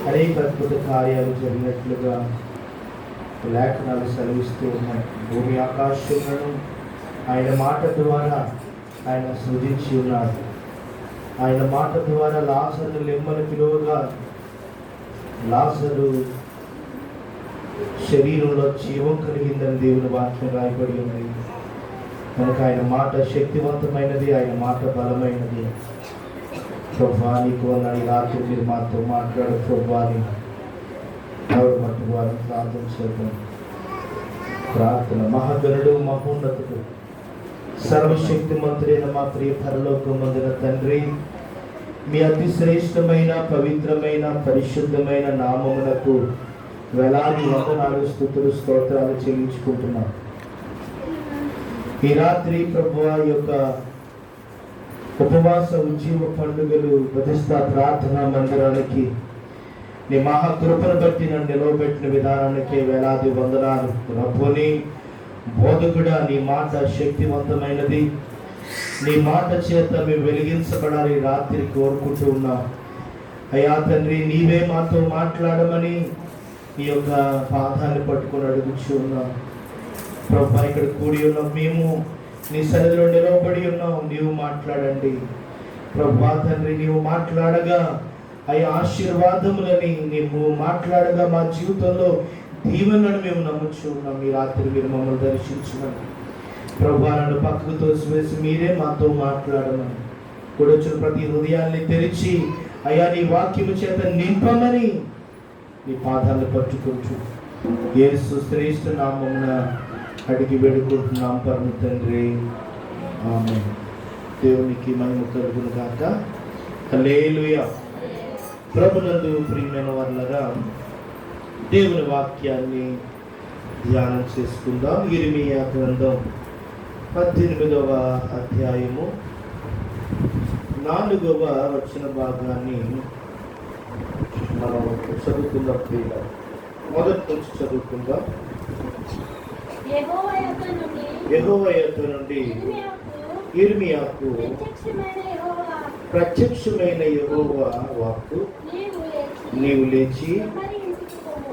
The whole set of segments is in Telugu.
అనేక అద్భుత కార్యాలు జరిగినట్లుగా లేఖనాలు సెలవిస్తూ ఉన్నాయి. భూమి ఆకాశములను ఆయన మాట ద్వారా ఆయన సృజించి ఉన్నాడు. ఆయన మాట ద్వారా లాజరు లెమ్మని పిలువగా లాజరు శరీరంలో జీవం కలిగిందని దేవుని వాక్యం రాయబడి ఉన్నది. కనుక ఆయన మాట శక్తివంతమైనది, ఆయన మాట బలమైనది. ప్రభువా నీకు అన్నాడు, ఈ రాత్రి మీరు మాతో మాట్లాడు ప్రభువా అని ఎవరు మట్టు వారిని ప్రార్థన చేద్దాం. ప్రార్థన. మహాగణుడు, మహోన్నతుడు, సర్వశక్తిమంతుడైన మా ప్రియ పరలోకమందున తండ్రి, మీ అతి శ్రేష్టమైన పవిత్రమైన పరిశుద్ధమైన నామమునకు వేలాది వందనాలు స్తుతులు స్తోత్రాలు చెల్లించుకుంటున్నాం. ఈ రాత్రి ప్రభువా యొక్క ఉపవాస ఉజ్జీవ పండుగలు బెతెస్దా ప్రార్థనా మందిరానికి నీ మహాకృపను బట్టి నన్ను నిలవబెట్టిన విధానానికి వేలాది వందనాలు. ప్రభుని బోధకుడా, నీ మాట శక్తివంతమైనది, నీ మాట చేత మేము వెలిగించబడాలి రాత్రి కోరుకుంటూ ఉన్నాం. అయ్యా తండ్రి, నీవే మాతో మాట్లాడమని నీ యొక్క పాదాన్ని పట్టుకొని అడుగుచూ ఉన్నాం. ప్రభా, ఇక్కడ కూడి ఉన్నాం, మేము నీ సన్నిధిలో నిలవబడి ఉన్నాం. నీవు మాట్లాడండి ప్రభా తండ్రి. నీవు మాట్లాడగా అయ్యా ఆశీర్వాదములని నీవు మాట్లాడగా మా జీవితంలో దీవెనలను మేము నమ్ముచూ ఉన్నాం. ఈ రాత్రి మీరు మమ్మల్ని దర్శించమని ప్రభా, నన్ను పక్కకు తోసివేసి మీరే మాతో మాట్లాడమని, కూడొచ్చిన ప్రతి హృదయాన్ని తెరిచి అయ్యా నీ వాక్యము చేత నింపమని నీ పాదాలను పట్టుకుంటూ యేసు శ్రేష్ఠ నామమున అడిగి వేడుకుంటున్నాం పరమ తండ్రి, ఆమేన్. దేవునికి మహిమ కలుగును గాక. హల్లెలూయా. ప్రభునందు ప్రియమైన వారలారా, దేవుని వాక్యాన్ని ధ్యానం చేసుకుందాం. యిర్మీయా గ్రంథం 18వ అధ్యాయము 4వ వచన భాగాన్ని మనం చదువుకుందాం. ప్రియుల, మొదటి నుంచి చదువుకుందాం. యెహోవా యొద్ద నుండి యిర్మీయాకు ప్రత్యక్షమైన యెహోవా వాక్కు, నీవు లేచి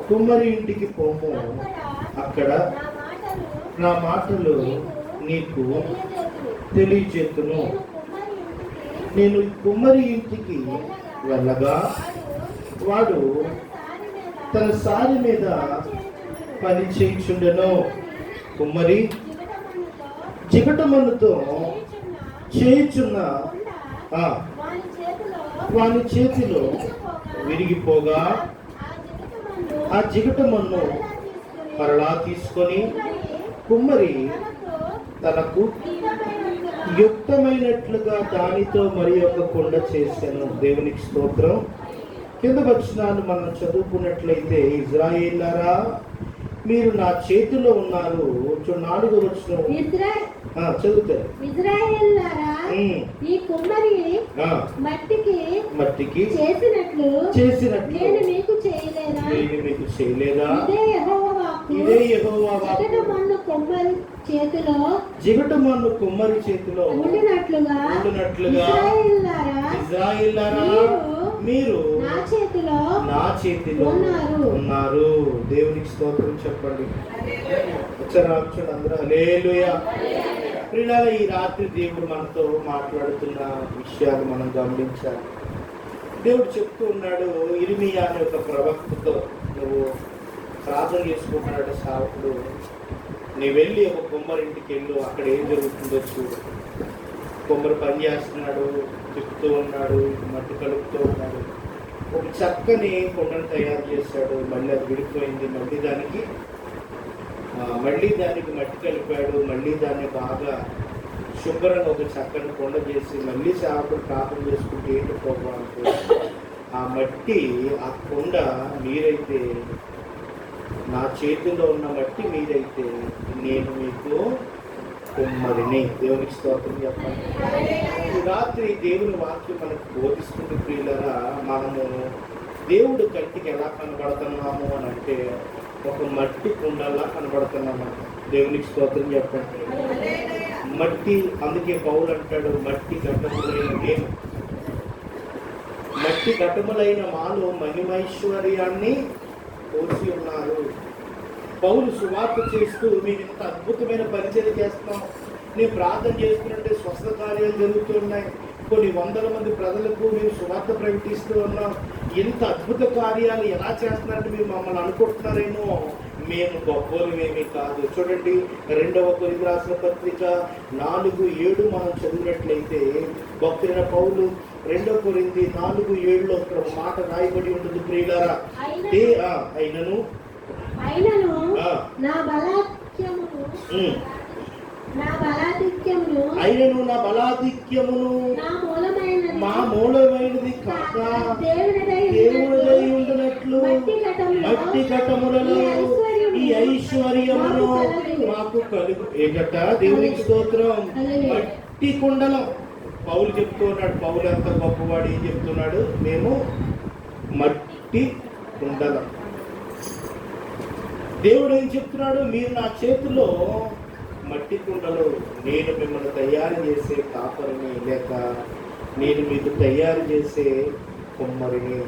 కుమ్మరి ఇంటికి పొమ్ము, అక్కడ నా మాటలు నీకు తెలియజేతును. నేను కుమ్మరి ఇంటికి వెళ్ళగా వాడు తన సారి మీద పని చేయుచుండెను. కుమ్మరి జిగటమన్నుతో చేయుచున్న వాని చేతిలో విరిగిపోగా ఆ జిగటమన్ను మరలా తీసుకొని కుమ్మరి తనకు యుక్తమైనట్లుగా దానితో మరి ఒక కొండ చేశాను. దేవునికి స్తోత్రం. కింద వచనాలు మనం చదువుకున్నట్లయితే, ఇజ్రాయేలులారా మీరు నా చేతిలో ఉన్నారు. 4వ వచనం చదువుతారు. ఇజ్రాయేలులారా ఈ కుమ్మరి మట్టికి చేసినట్లు నేను మీకు చేయలేదా? ఇదే యెహోవా వాక్కు. జిగటమన్ను కుమ్మరి చేతిలో ఉండినట్లుగా ఇశ్రాయేలులారా మీరు నా చేతిలో ఉన్నారు. దేవునికి స్తోత్రం చెప్పండి. వచ్చారు అందరూ హల్లెలూయా. ప్రియులారా, ఈ రాత్రి దేవుడు మనతో మాట్లాడుతున్న విషయాలు మనం గమనించాలి. దేవుడు చెప్తూ ఉన్నాడు, యిర్మీయా అనే ఒక ప్రవక్తతో నువ్వు ప్రార్థన చేసుకుంటున్నాడు. సావుకుడు, నీ వెళ్ళి ఒక కుమ్మరింటికి వెళ్ళు, అక్కడ ఏం జరుగుతుందో చూడు. కుమ్మరి పని చేస్తున్నాడు, తిప్పుతూ ఉన్నాడు, మట్టి కలుపుతూ ఉన్నాడు. ఒక చక్కని కొండను తయారు చేశాడు. మళ్ళీ అది విడిపోయింది. మళ్ళీ దానికి మట్టి కలిపాడు. మళ్ళీ దాన్ని బాగా శుభ్రంగా ఒక చక్కని కొండ చేసి మళ్ళీ సేవకుడు ప్రార్థన చేసుకుంటే ఏంటి పోవాలంటే, ఆ మట్టి, ఆ కొండ మీరైతే, నా చేతిలో ఉన్న మట్టి మీరైతే, నేను మీకు కుమ్మరిని. దేవునికి స్తోత్రం చెప్పండి. ఈ రాత్రి దేవుని వాక్యం మనకు బోధిస్తుంది. ప్రియులరా, మనము దేవుడు కంటికి ఎలా కనబడుతున్నాము అని అంటే ఒక మట్టి కుండలా కనబడుతున్నామంట. దేవునికి స్తోత్రం చెప్పండి. మట్టి, అందుకే పౌలు అంటాడు, మట్టి గడ్డములైన నేను మట్టి ఘటములైన మాలో మహిమైశ్వర్యాన్ని పోసి ఉన్నారు. పౌలు సువార్త చేస్తూ మీరు ఇంత అద్భుతమైన పరిచయం చేస్తున్నాం, నేను ప్రార్థన చేస్తున్నట్టే స్వస్థ కార్యాలు జరుగుతున్నాయి, కొన్ని వందల మంది ప్రజలకు మీరు సువార్త ప్రకటిస్తూ ఉన్నాం, ఇంత అద్భుత కార్యాలు ఎలా చేస్తున్నారంటే మీరు మమ్మల్ని అనుకుంటున్నారేమో, మేము గొప్పలమేమీ కాదు. చూడండి 2వ కొరింథీ రాసిన పత్రిక 4:7 మనం చదివినట్లయితే భక్తుడైన పౌలు 2 కొరింథీ 4:7 ఒక మాట రాయబడి ఉంటుంది, ప్రియులారా, అయినను నా బలాధిక్యమును మా మూలమైనది కాక దేవుడై ఉండినట్లు మట్టి ఘటములలో ఈ ఐశ్వర్యమును మాకు కలుగు. ఏకట దేవునికి స్తోత్రం. మట్టి కుండలం. పౌలు చెప్తూ ఉన్నాడు, పౌలు ఎంత గొప్పవాడు, ఏం చెప్తున్నాడు, మేము మట్టి కుండలం. దేవుడు ఏం చెప్తున్నాడు, మీరు నా చేతిలో మట్టి కుండలు, నేను మిమ్మల్ని తయారు చేసే కాపరిని, లేక నేను మీకు తయారు చేసే కుమ్మరిని.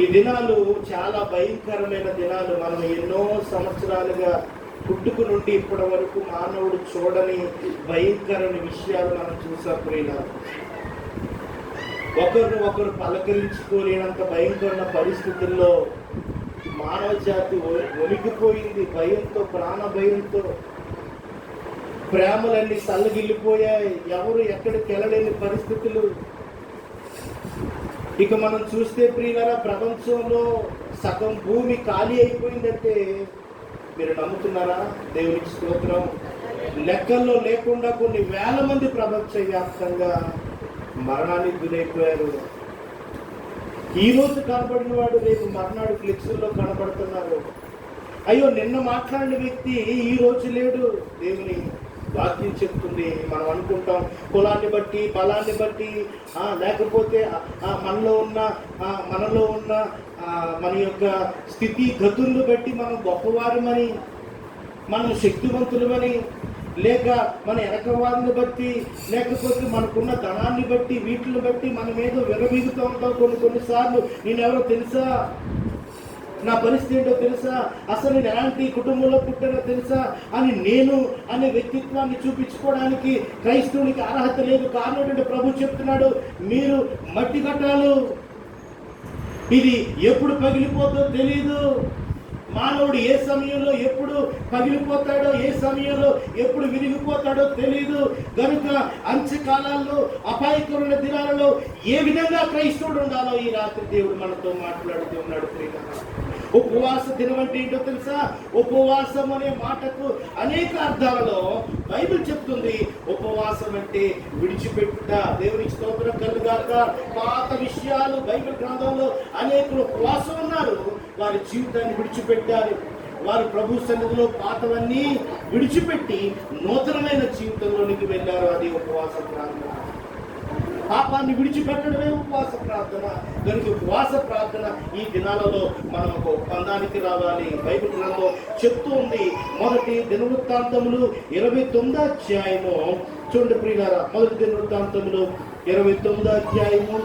ఈ దినాలు చాలా భయంకరమైన దినాలు. మనం ఎన్నో సంవత్సరాలుగా పుట్టుకు నుండి ఇప్పటి వరకు మానవుడు చూడని భయంకరమైన విషయాలు మనం చూసాం. ఒకరు పలకరించుకోలేనంత భయంకరమైన పరిస్థితుల్లో మానవ జాతి వణికిపోయింది, భయంతో, ప్రాణ భయంతో. ప్రేమలన్నీ సల్లగిల్లిపోయాయి, ఎవరు ఎక్కడికి వెళ్ళలేని పరిస్థితులు. ఇక మనం చూస్తే ప్రియులారా, ప్రపంచంలో సగం భూమి ఖాళీ అయిపోయిందంటే మీరు నమ్ముతున్నారా? దేవునికి స్తోత్రం. లెక్కల్లో లేకుండా కొన్ని వేల మంది ప్రపంచ వ్యాప్తంగా మరణానికి గురైపోయారు. ఈ రోజు కనబడిన వాడు రేపు మర్నాడు ఫ్లెక్సుల్లో కనబడుతున్నారు. అయ్యో, నిన్న మాట్లాడిన వ్యక్తి ఈ రోజు లేడు. దేవుని వాక్యం చెప్తుంది. మనం అనుకుంటాం కులాన్ని బట్టి, బలాన్ని బట్టి, లేకపోతే మనలో ఉన్న మన యొక్క స్థితి గతులను బట్టి మనం గొప్పవారమని, మనం శక్తివంతులమని, లేక మన వెనకవారిని బట్టి, లేకపోతే మనకున్న ధనాన్ని బట్టి, వీటిని బట్టి మనం ఏదో విరవీగుతూ ఉంటాం. కొన్నిసార్లు నేనెవరో తెలుసా, నా పరిస్థితి ఏంటో తెలుసా, అసలు నేను ఎలాంటి కుటుంబంలో పుట్టానో తెలుసా అని నేను అనే వ్యక్తిత్వాన్ని చూపించుకోవడానికి క్రైస్తవునికి అర్హత లేదు. కారణం ఏంటంటే ప్రభు చెప్తున్నాడు, మీరు మట్టి కట్టాలు. ఇది ఎప్పుడు పగిలిపోతుందో తెలియదు. మానవుడు ఏ సమయంలో ఎప్పుడు పగిలిపోతాడో, ఏ సమయంలో ఎప్పుడు విరిగిపోతాడో తెలియదు. కనుక అంత్యకాలాల్లో, అపాయకరమైన దినాలలో ఏ విధంగా క్రైస్తవుడు ఉండాలో ఈ రాత్రి దేవుడు మనతో మాట్లాడుతూ ఉన్నాడు. ఉపవాస దినం అంటే ఏంటో తెలుసా? ఉపవాసం అనే మాటకు అనేక అర్థాలలో బైబిల్ చెప్తుంది. ఉపవాసం అంటే విడిచిపెట్టుట. దేవునికి స్తోత్రం కలుగాక. పాత విషయాలు బైబిల్ గ్రంథంలో అనేకులు ఉపవాసం ఉన్నారు, వారి జీవితాన్ని విడిచిపెట్టారు. వారు ప్రభు సన్నిధిలో పాతవన్నీ విడిచిపెట్టి నూతనమైన జీవితంలోనికి వెళ్ళారు. అది ఉపవాస ప్రార్థన. పాపాన్ని విడిచిపెట్టడమే ఉపవాస ప్రార్థన. కనుక ఉపవాస ప్రార్థన ఈ దినాలలో మనం ఒక ఒప్పందానికి రావాలి. బైబిల్ గ్రంథం చెప్తూ ఉంది. మొదటి దినవృత్తాంతములు 29వ అధ్యాయము చూడండి ప్రియులారా. మొదటి దినవృత్తాంతములు 29వ అధ్యాయము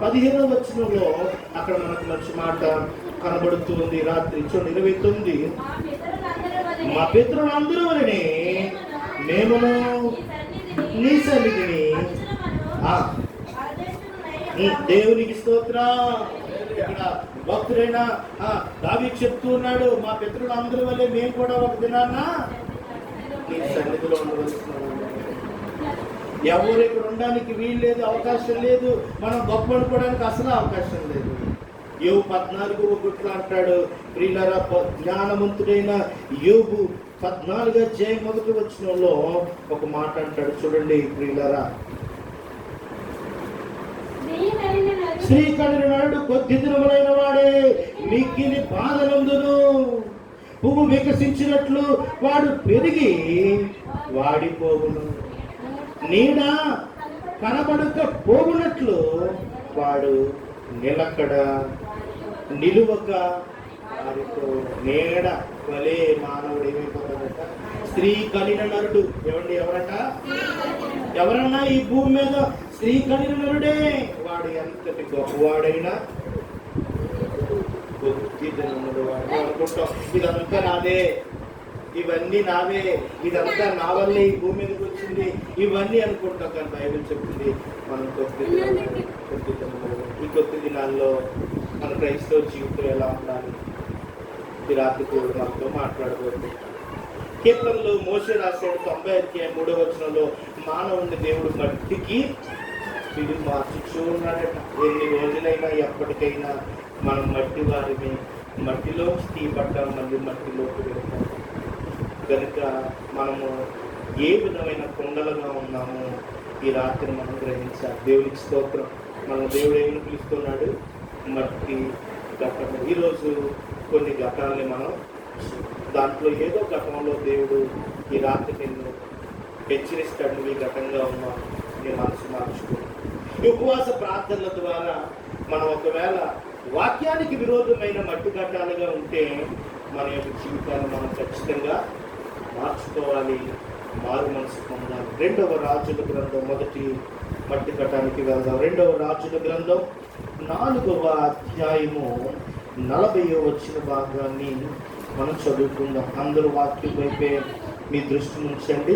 15వ వచనంలో అక్కడ మనకు మంచి మాట కనబడుతూ ఉంది. రాత్రి చూడండి 29. మా పితరులందరూ వలనే మేమును నీ సన్నిధిని. దేవునికి స్తోత్రం. ఇక్కడ భక్తుడైన దావీదు చెప్తూ ఉన్నాడు, మా పితరులు అందరి వల్లే మేము కూడా ఒక దినాన్న నీ సన్నిధిలో ఉండవలసిన. ఎవరు ఇక్కడ ఉండడానికి వీలు లేదు, అవకాశం లేదు. మనం గొప్ప అనుకోవడానికి అసలు అవకాశం లేదు. యోబు 14 అంటాడు ప్రియులారా, జ్ఞానవంతుడైన యోబు 14వ అధ్యాయం 1వ వచనంలో ఒక మాట అంటాడు. చూడండి ప్రియులారా, శ్రీకరుడు నరుడు కొద్ది దినములైన వాడే మిక్కిలి బాధనందును. పువ్వు వికసించినట్లు వాడు పెరిగి వాడిపోవును, నీడ కనబడక పోవునట్లు వాడు నిలకడ నిలువక వారితో. నీడ వలే మానవుడు ఏమైపోతాడట? స్త్రీ కనిన నరుడు. ఎవరన్నా ఈ భూమి మీద స్త్రీ కనిన నరుడే వాడు ఎంతటి గొప్పవాడైనా కొద్దిదనముడు వాడు అనుకుంటాం ఇదంతా నాదే, ఇవన్నీ నావే, ఇదంతా నా వల్లే ఈ భూమి మీదకి వచ్చింది, ఇవన్నీ అనుకుంటాం. కానీ బైబిల్ చెప్తుంది మనం కొద్ది ఈ కొద్ది దినాల్లో మన క్రైస్తవ జీవితం ఎలా ఉండాలి. ఈ రాత్రి కూడా మనతో మాట్లాడబోతుంది. కీర్తనలో మోషే రాశాడు 95 వచనంలో, మానవుని దేవుడు మట్టికి తిరిగి మార్చుచూ ఉన్నాడట. ఎన్ని రోజులైనా ఎప్పటికైనా మనం మట్టి వారిని, మట్టిలో తీపడ్డాం, మళ్ళీ మట్టిలోకి వెళ్తాం. కనుక మనము ఏ విధమైన కొండలుగా ఉన్నామో ఈ రాత్రి మనం గ్రహించాలి. దేవునికి స్తోత్రం. మన దేవుడు ఏమని పిలుస్తున్నాడు? మట్టి ఘటన. ఈరోజు కొన్ని ఘటాలని మనం దాంట్లో ఏదో ఘటనలో దేవుడు ఈ రాత్రి నిన్ను హెచ్చరిస్తాడు. నువ్వు ఈ ఘటంగా ఉన్నావు, నీ మనసు మార్చుకో. ఈ ఉపవాస ప్రార్థనల ద్వారా మనం ఒకవేళ వాక్యానికి విరోధమైన మట్టి ఘటాలుగా ఉంటే మన యొక్క జీవితాన్ని మనం ఖచ్చితంగా మార్చుకోవాలి, మారు మనసు పొందాలి. 2వ రాజుల గ్రంథం మొదటి మట్టి ఘటానికి వెళ్దాం. 2వ రాజుల గ్రంథం 4వ అధ్యాయము 40వ వచ్చిన భాగాన్ని మనం చదువుకుందాం. అందరూ వాక్యం వైపే మీ దృష్టి ఉంచండి.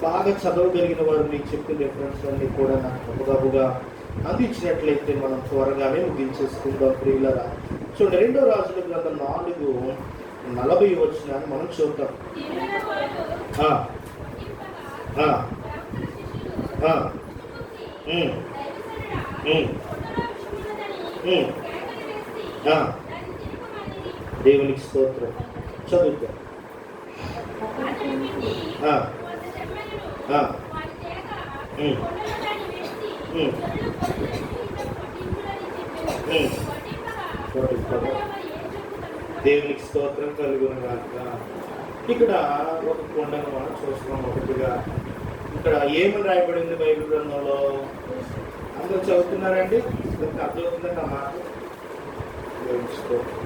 బాగా చదవగలిగిన వారు మీకు చెప్పిన రెఫరెన్స్ అన్ని కూడా నాకు గబగబుగా అందించినట్లయితే మనం త్వరగానే ముగించేసుకుందాం ప్రియులరా. చూడండి 2వ రాజుల గ్రంథం 4:40 వచనాన్ని మనం చూద్దాం. దేవునికి స్తోత్రం. చదువుతాం. దేవునికి స్తోత్రం కలుగునుగాక. ఇక్కడ ఒక కొండను మనం చూస్తున్నాం. ఒకటిగా ఇక్కడ ఏమని రాయబడింది బైబిల్ గ్రంథంలో? అందరూ చదువుతున్నారండి? అర్థమవుతుందండి ఆ మాట? దేవునికి స్తోత్రం.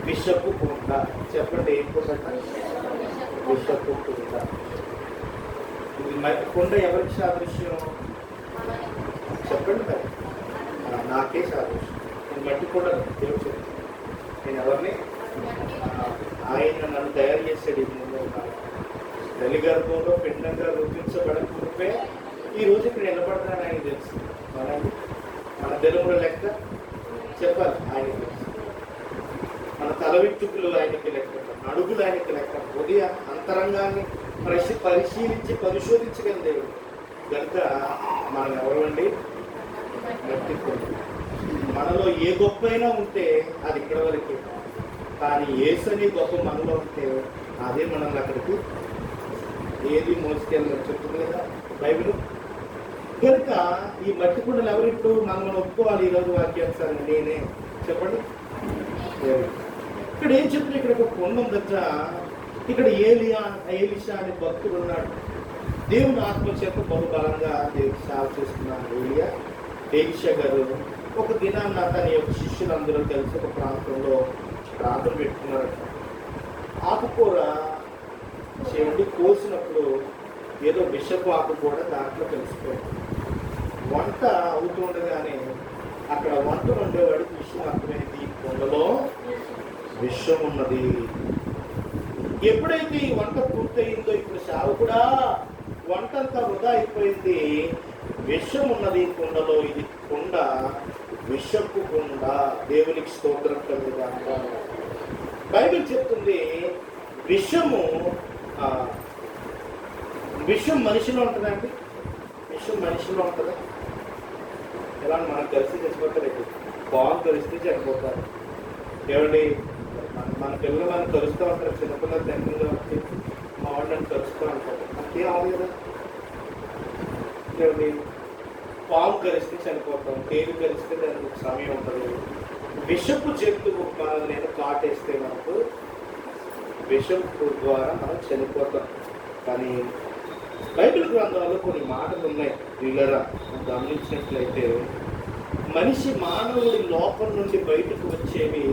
బిషప్ కొండ. చెప్పండి, ఏం కొండ? బిషప్ కొండ. కొండ ఎవరికి సాదృశ్యం? చెప్పండి మరి. నాకే సాదృశ్యం. నేను మట్టి కొండ. దేవుడు చెప్తాను, నేను ఎవరిని? ఆయన నన్ను తయారు చేశాడు. తల్లి గర్భంలో పిండంగా రూపించబడకపోతే ఈ రోజు ఇక్కడ నిలబడతానని ఆయన తెలుసు. మన దినముల లెక్క చెప్పాలి ఆయనకి తెలుసు. మన తల వెంట్రుకలు ఆయనకి లెక్క, అడుగులు ఆయనకి లెక్క. ఉదయ అంతరంగాన్ని పరిశీలించి పరిశోధించగల దేవుడు. కనుక మనం ఎవరండి? మనలో ఏ గొప్ప అయినా ఉంటే అది ఇక్కడ వరకే. కానీ యేసని గొప్ప మనలో ఉంటే అదే మనల్ని అక్కడికి ఏది మోసుకెళ్ళాలి చెప్తుంది కదా బైబిల్. కనుక ఈ మట్టి కుండలు ఎవరిప్పుడు మనం ఒప్పుకోవాలి ఈరోజు వాక్యానుసారంగా? నేనే. చెప్పండి. ఇక్కడ ఏం చెప్తుంది? ఇక్కడ ఒక కొండ ఉందట. ఇక్కడ ఏలిషా అనే భక్తుడు ఉన్నాడు. దేవుని ఆత్మ చేత బహుబలంగా దేవుడు సేవ చేస్తున్నాడు. ఏలిషా గారు ఒక దినాన్న తన యొక్క శిష్యులందరూ కలిసి ఒక ప్రాంతంలో ప్రార్థన పెట్టుకున్నారట. ఆకుకూర చేయండి కోసినప్పుడు ఏదో విషపు ఆకు కూడా దాంట్లో కలిసిపోయింది. వంట అవుతుండగానే అక్కడ వంట వండేవాడికి విషయం అర్థమైంది, ఈ కొండలో విషం ఉన్నది. ఎప్పుడైతే ఈ వంట పూర్తయిందో ఇప్పుడు సాగు కూడా వంట అంతా వృధా అయిపోయింది. విషం ఉన్నది కొండలో. ఇది కొండ విషపు కొండ. దేవునికి స్తోత్రం కలుగుగాక. బైబిల్ చెప్తుంది విషం మనిషిలో ఉంటుందండి. విషం మనిషిలో ఉంటుందా? ఎలా మనకు కలిసి చచ్చిపోతారు. బాగు కలిస్తే చనిపోతారు. ఏమండి, మన పిల్లలు మనం కలుస్తూ ఉంటారు. చిన్నపిల్లలు తండ్రిలో వచ్చి మా వాళ్ళు నన్ను కలుస్తూ ఉంటారు. మనకేం అవ్వదు కదా. ఏమండి, పాము కలిస్తే చనిపోతాం, తేలు కలిస్తే దానికి ఒక సమయం ఉంటుంది. విషపు జంతువు మనల్ని నేను కాటేస్తే మనకు విషపు ద్వారా మనం చనిపోతాం. కానీ బైబిల్ గ్రంథాల్లో కొన్ని మాటలు ఉన్నాయి. వీళ్ళరా గమనించినట్లయితే మానవుడి లోపల నుండి బయటకు వచ్చేవి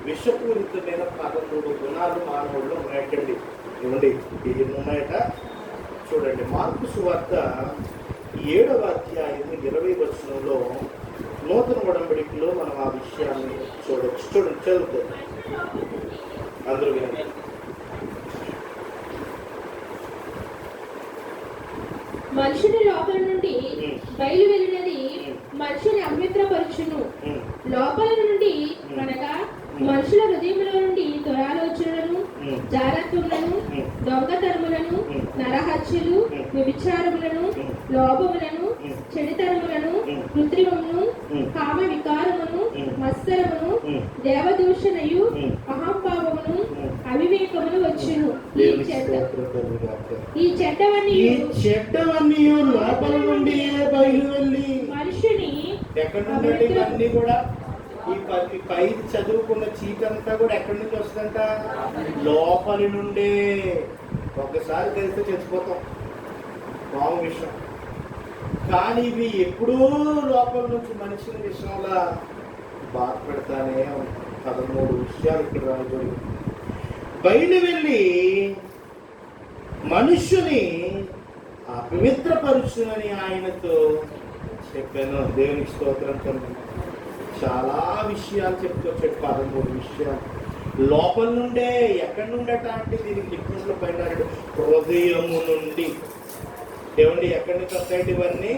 విషపూరితమైన 13 గుణాలు మానవుల్లో ఉన్నాయటండి. ఇవ్వండి, ఇది ఉన్నాయట. చూడండి, మార్కు సువార్త 7వ అధ్యాయము 20 వచనంలో నూతన ఉడంబడికలో మనం ఆ విషయాన్ని చూడొచ్చు. చూడండి, చదువుతారు అందరూ వినండి. మనుషుని లోపల నుండి బయలు వెళ్ళినది మనుషుని అపవిత్రపరచును. లోపల నుండి అనగా మనుషుల హృదయముల నుండి దురాలోచనలను, జారత్వములను, దొంగతనములను, నరహత్యలు, వ్యభిచారములను, లోభములను, చెడుతనములను, కృత్రిమమును, కామ వికారమును, మత్సరమును, దేవదూషణయు, అహంభావమును, అవివేకమును వచ్చును. ఈ చెడ్డవన్నీ లోపల నుండి బయలు వెళ్ళి మనుషుని ఎక్కడి నుండి ఇవన్నీ కూడా ఈ పై చదువుకున్న చీకంతా కూడా ఎక్కడి నుంచి వస్తుందంట? లోపలి నుండే. ఒకసారి తెలిస్తే చచ్చిపోతాం, మామూలు విషయం. కానీ ఇవి ఎప్పుడూ లోపల నుంచి మనిషిని విషయంలో బాధ పెడతానే ఉంటాం. 13 విషయాలు ఇక్కడ రాయబడి బయలు వెళ్ళి మనుష్యుని అపవిత్రపరుచునని ఆయనతో చెప్పాను. దేవునికి స్తోత్రం. కనుక చాలా విషయాలు చెప్పుకొచ్చాడు. 13 విషయాలు లోపల నుండే. ఎక్కడి నుండట అంటే దీనికి లిఖించిన పైన హృదయము నుండి. ఏమండి, ఎక్కడి నుంచి వస్తాయి ఇవన్నీ?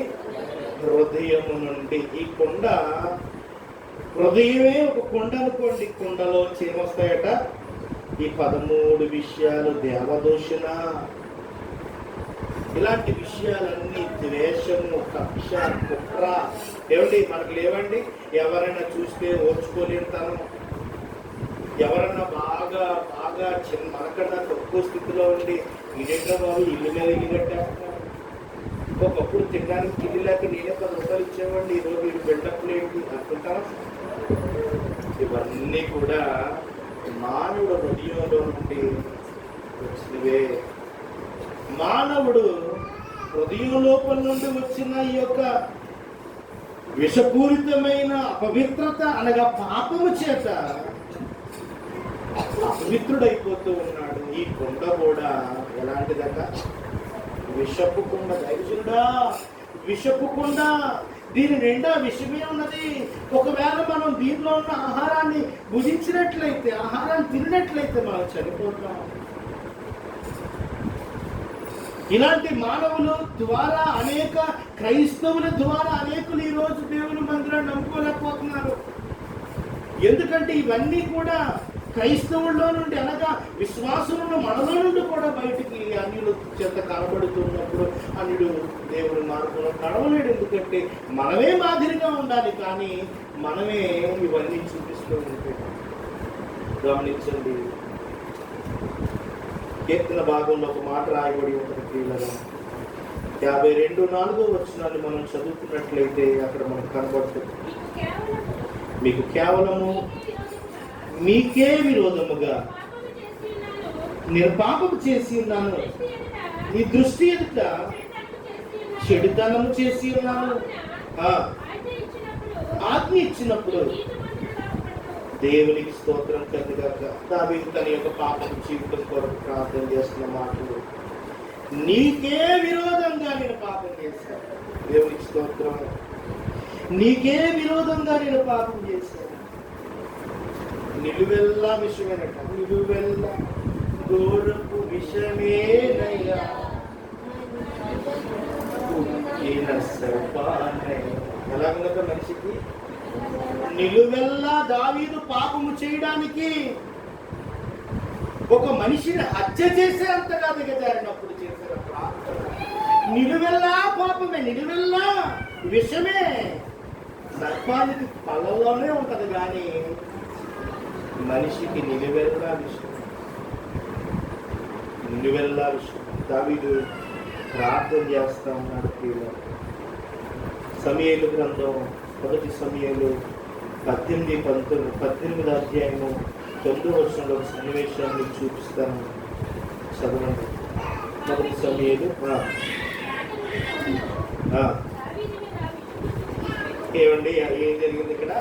హృదయము నుండి. ఈ కొండ, హృదయమే ఒక కొండ అనుకోండి. కొండలో ఏమొస్తాయట? ఈ 13 విషయాలు. దేవదూషణ, ఇలాంటి విషయాలన్నీ, ద్వేషము, కక్ష, కుట్ర. ఏమండి, మనకు లేవండి? ఎవరైనా చూస్తే ఓర్చుకోలేనితనం, ఎవరన్నా బాగా బాగా చిన్న మనకన్నా తక్కువ స్థితిలో ఉండి ఇదేంటో బాబు ఇల్లు మీద ఇల్లు కట్టేస్తున్నారు. ఒకప్పుడు తినడానికి ఇల్లు లేక నేనే 10 రూపాయలు ఇచ్చేవాడిని, ఈరోజు ఇది బిల్డప్ ఏంటి అనుకుంటాను. ఇవన్నీ కూడా మానవుడు హృదయంలో నుండి వచ్చినవే. మానవుడు హృదయం లోపల నుండి వచ్చిన ఈ యొక్క విషపూరితమైన అపవిత్రత అనగా పాపము చేత అపవిత్రుడైపోతూ ఉన్నాడు. ఈ కొండ కూడా ఎలాంటిదట? విషపు కొండ. దైవజనుడా, విషపు కొండ. దీని నిండా విషమే ఉన్నది. ఒకవేళ మనం దీనిలో ఉన్న ఆహారాన్ని భుజించినట్లయితే, ఆహారాన్ని తిన్నట్లయితే మనం చనిపోతాం. ఇలాంటి మానవుల ద్వారా అనేక క్రైస్తవుల ద్వారా అనేకులు ఈరోజు దేవుని మందిరాన్ని నమ్ముకోలేకపోతున్నారు. ఎందుకంటే ఇవన్నీ కూడా క్రైస్తవుల్లో నుండి, అనగా విశ్వాసులను మనలో నుండి కూడా బయటికి అన్యుల చెంత కనబడుతున్నప్పుడు అన్యుడు దేవుని మార్గంలో నడవలేడు. ఎందుకంటే మనమే మాదిరిగా ఉండాలి, కానీ మనమే ఇవన్నీ చూపిస్తూ ఉంటాం. గమనించండి, కీర్తన భాగంలో ఒక మాట రాయబడి ఉంటుంది. ప్రియులారా, 52:4 వచనాన్ని మనం చదువుకున్నట్లయితే అక్కడ మనకు కనబడుతుంది. మీకు కేవలము మీకే విరోధముగా నేను పాపము చేసి ఉన్నాను, నీ దృష్టి ఎదుట చెడుతనము చేసి ఉన్నాను. ఆజ్ఞ ఇచ్చినప్పుడు దేవునికి స్తోత్రం కలుగాక. దావీదు తన యొక్క పాపం జీవితం కొరకు ప్రార్థన చేస్తున్న మాటలు, నీకే విరోధంగా నేను పాపం చేశాను. దేవునికి స్తోత్రం. నీకే విరోధంగా నేను పాపం చేశాను. నిలువెల్లా విషమేనట. నిలువెల్లా ఘోరపు విషమేనయ్యా, ఎలాగుందట మనిషికి? నిలువెల్లా దావీదు పాపము చేయడానికి, ఒక మనిషిని హత్య చేసేంతగా దిగజారినప్పుడు చేసిన ప్రార్థన. నిలువెల్లా పాపమే, నిలువెల్లా విషమే. సర్పానికి పళ్ళలోనే ఉంటది, కానీ మనిషికి నిలువెల్లా విషయం. నిలువెల్లా విషయం. దావీదు ప్రార్థన చేస్తా ఉన్నాడు. సమూయేలు గ్రంథం 1 సమూయేలు 18 అధ్యాయము 9వ వచనంలో ఒక సన్నివేశాన్ని చూపిస్తాను, చదవండి. 1 సమూయేలు. ఏమండి, ఏం జరిగింది ఇక్కడ?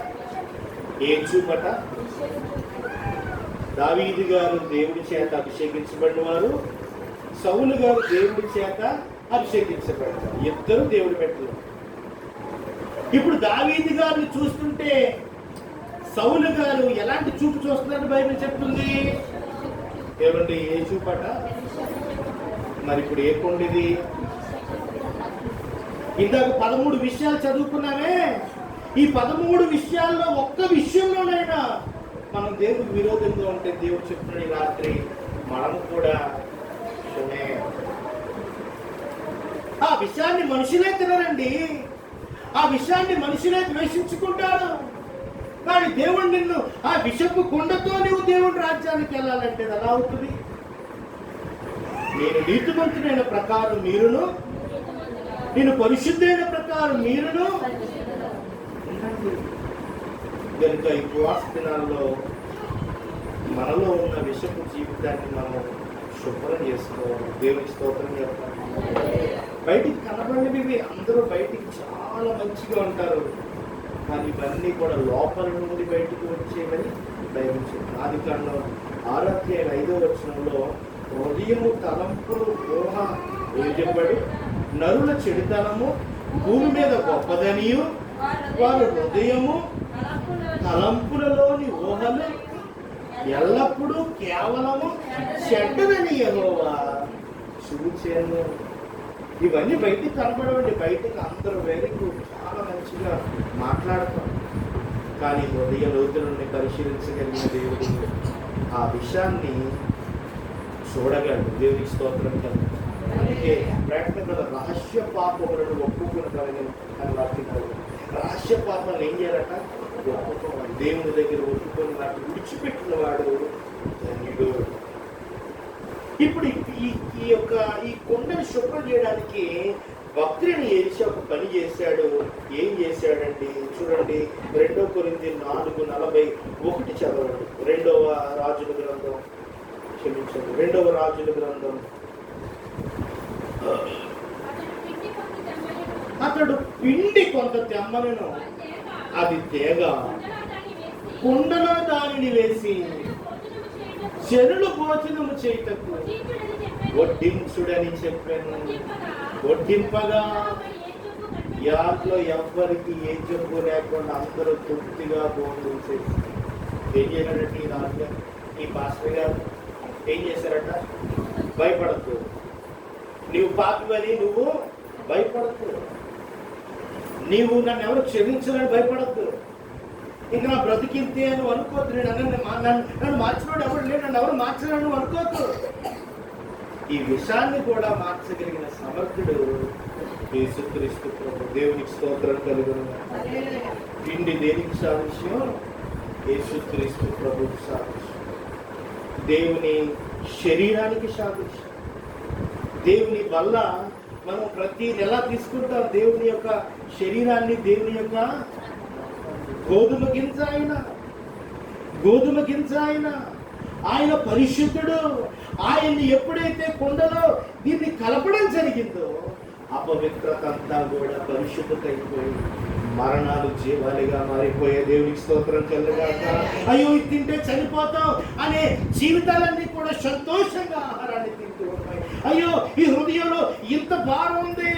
ఏం చూపట? దావీదు గారు దేవుడి చేత అభిషేకించబడిన వారు, సౌలు గారు దేవుడి చేత అభిషేకించబడతారు. ఇద్దరు దేవుడి పెట్టలు. ఇప్పుడు దావీదు గారిని చూస్తుంటే సౌలు గారు ఎలాంటి చూపు చూస్తున్నట్టు బైబిల్ చెప్తుంది. ఏమండి, ఏ చూపట? మరి ఇప్పుడు ఏ కొండిది? ఇందాక 13 విషయాలు చదువుకున్నామే. ఈ 13 విషయాల్లో ఒక్క విషయంలోనైనా మనం దేవుడికి విరోధంగా ఉంటే దేవుడు చెప్తున్నాడు ఈ రాత్రి మనము కూడా క్షమే. ఆ విషయాన్ని మనుషులే తినరండి, ఆ విషయాన్ని మనుషులే ద్వేషించుకుంటారు. కానీ దేవుడు నిన్ను ఆ విషపు కుండతో నువ్వు దేవుడి రాజ్యానికి వెళ్ళాలంటే ఎలా అవుతుంది? నేను నీతిమంతుడైన ప్రకారం మీరును, నేను పరిశుద్ధమైన ప్రకారం మీరును. కనుక ఈ ఉపవాస దినాల్లో మనలో ఉన్న విషపు జీవితాన్ని మనం శుభ్రం చేసుకోవాలి. దేవునికి స్తోత్రం చెప్తాను. బయటికి కనబడినవి అందరూ బయటికి చాలా మంచిగా ఉంటారు, కానీ ఇవన్నీ కూడా లోపల నుండి బయటకు వచ్చేవని బైబిల్ చెప్తుంది. ఆదికాండం 6:5 హృదయము తలంపులు ఊహ ఏం చెప్పాడు? నరుల చెడుతనము భూమి మీద గొప్పదనియు వారి హృదయము తలంపులలోని ఊహలు ఎల్లప్పుడూ కేవలము చెడ్డదని యెహోవా చూచెను. ఇవన్నీ బయటికి కనబడవండి. బయటకు అందరూ వెరీ గుడ్, చాలా మంచిగా మాట్లాడతాం, కానీ హృదయ లోతుల నుండి పరిశీలించగలిగిన దేవుడు ఆ విషయాన్ని చూడగలడు. దేవునికి స్తోత్రం కదా. అందుకే ప్రకటన రహస్య పాపములను ఒప్పుకుని కలిగిన అని వాడుతున్నారు. రహస్య పాపాలను ఏం చేయాలట? ఒప్పుకోవాలి. దేవుని దగ్గర ఒప్పుకొని వాటిని విడిచిపెట్టిన వాడు ధన్యుడు. ఇప్పుడు ఈ కొండను శుభ్రం చేయడానికి భక్తుని ఎలిషా ఒక పని చేశాడు. ఏం చేశాడండి? చూడండి, 2 కొరింథీ 4:41 చదవండి. 2వ రాజుల గ్రంథం, క్షమించండి, 2వ రాజుల గ్రంథం. అతడు పిండి కొంత తెమ్మనను, అది తేగ కుండలో దానిని వేసి చెరులు భోజనము చేయుటకు వడ్డించుడని చెప్పాను. వడ్డింపగా యాట్లో ఎవ్వరికి ఏ జబ్బు లేకుండా అందరూ తృప్తిగా భోజనం చేసి ఏం చేశాడంటే ఈ రాజు ఈ పాస్టర్ గారు ఏం చేశారట? భయపడద్దు, నువ్వు పాపివని నువ్వు భయపడద్దు, నీవు నన్ను ఎవరు క్షమించాలని భయపడద్దు, ఇంకా నా బ్రతికింతే అని అనుకోవద్దు, నన్ను మార్చినోడు ఎవరు లేడు, నన్ను ఎవరు మార్చలేను అనుకోవద్దు. ఈ విషయాన్ని కూడా మార్చగలిగిన సమర్థుడు యేసుక్రీస్తు ప్రభు. దేవునికి స్తోత్రం కలుగును. పిండి దేనికి సాదృశ్యం? యేసుక్రీస్తు ప్రభుకి సాదృశ్యం. దేవుని శరీరానికి సాదృశ్యం. దేవుని వల్ల మనం ప్రతి నెల తీసుకుంటాం దేవుని యొక్క శరీరాన్ని. దేవుని యొక్క గోధుమ గింజ ఆయన పరిశుద్ధుడు. ఆయన్ని ఎప్పుడైతే కుండలో దీన్ని కలపడం జరిగిందో అపవిత్రత అంతా కూడా పరిశుద్ధత అయిపోయి మరణాలు జీవాలుగా మారిపోయే. దేవునికి స్తోత్రం కలుగాక. అయ్యో ఇది తింటే చనిపోతాం అనే జీవితాలన్నీ కూడా సంతోషంగా ఆహారాన్ని తింటూ ఉన్నాయి. అయ్యో ఈ హృదయంలో ఇంత భారం ఉంది,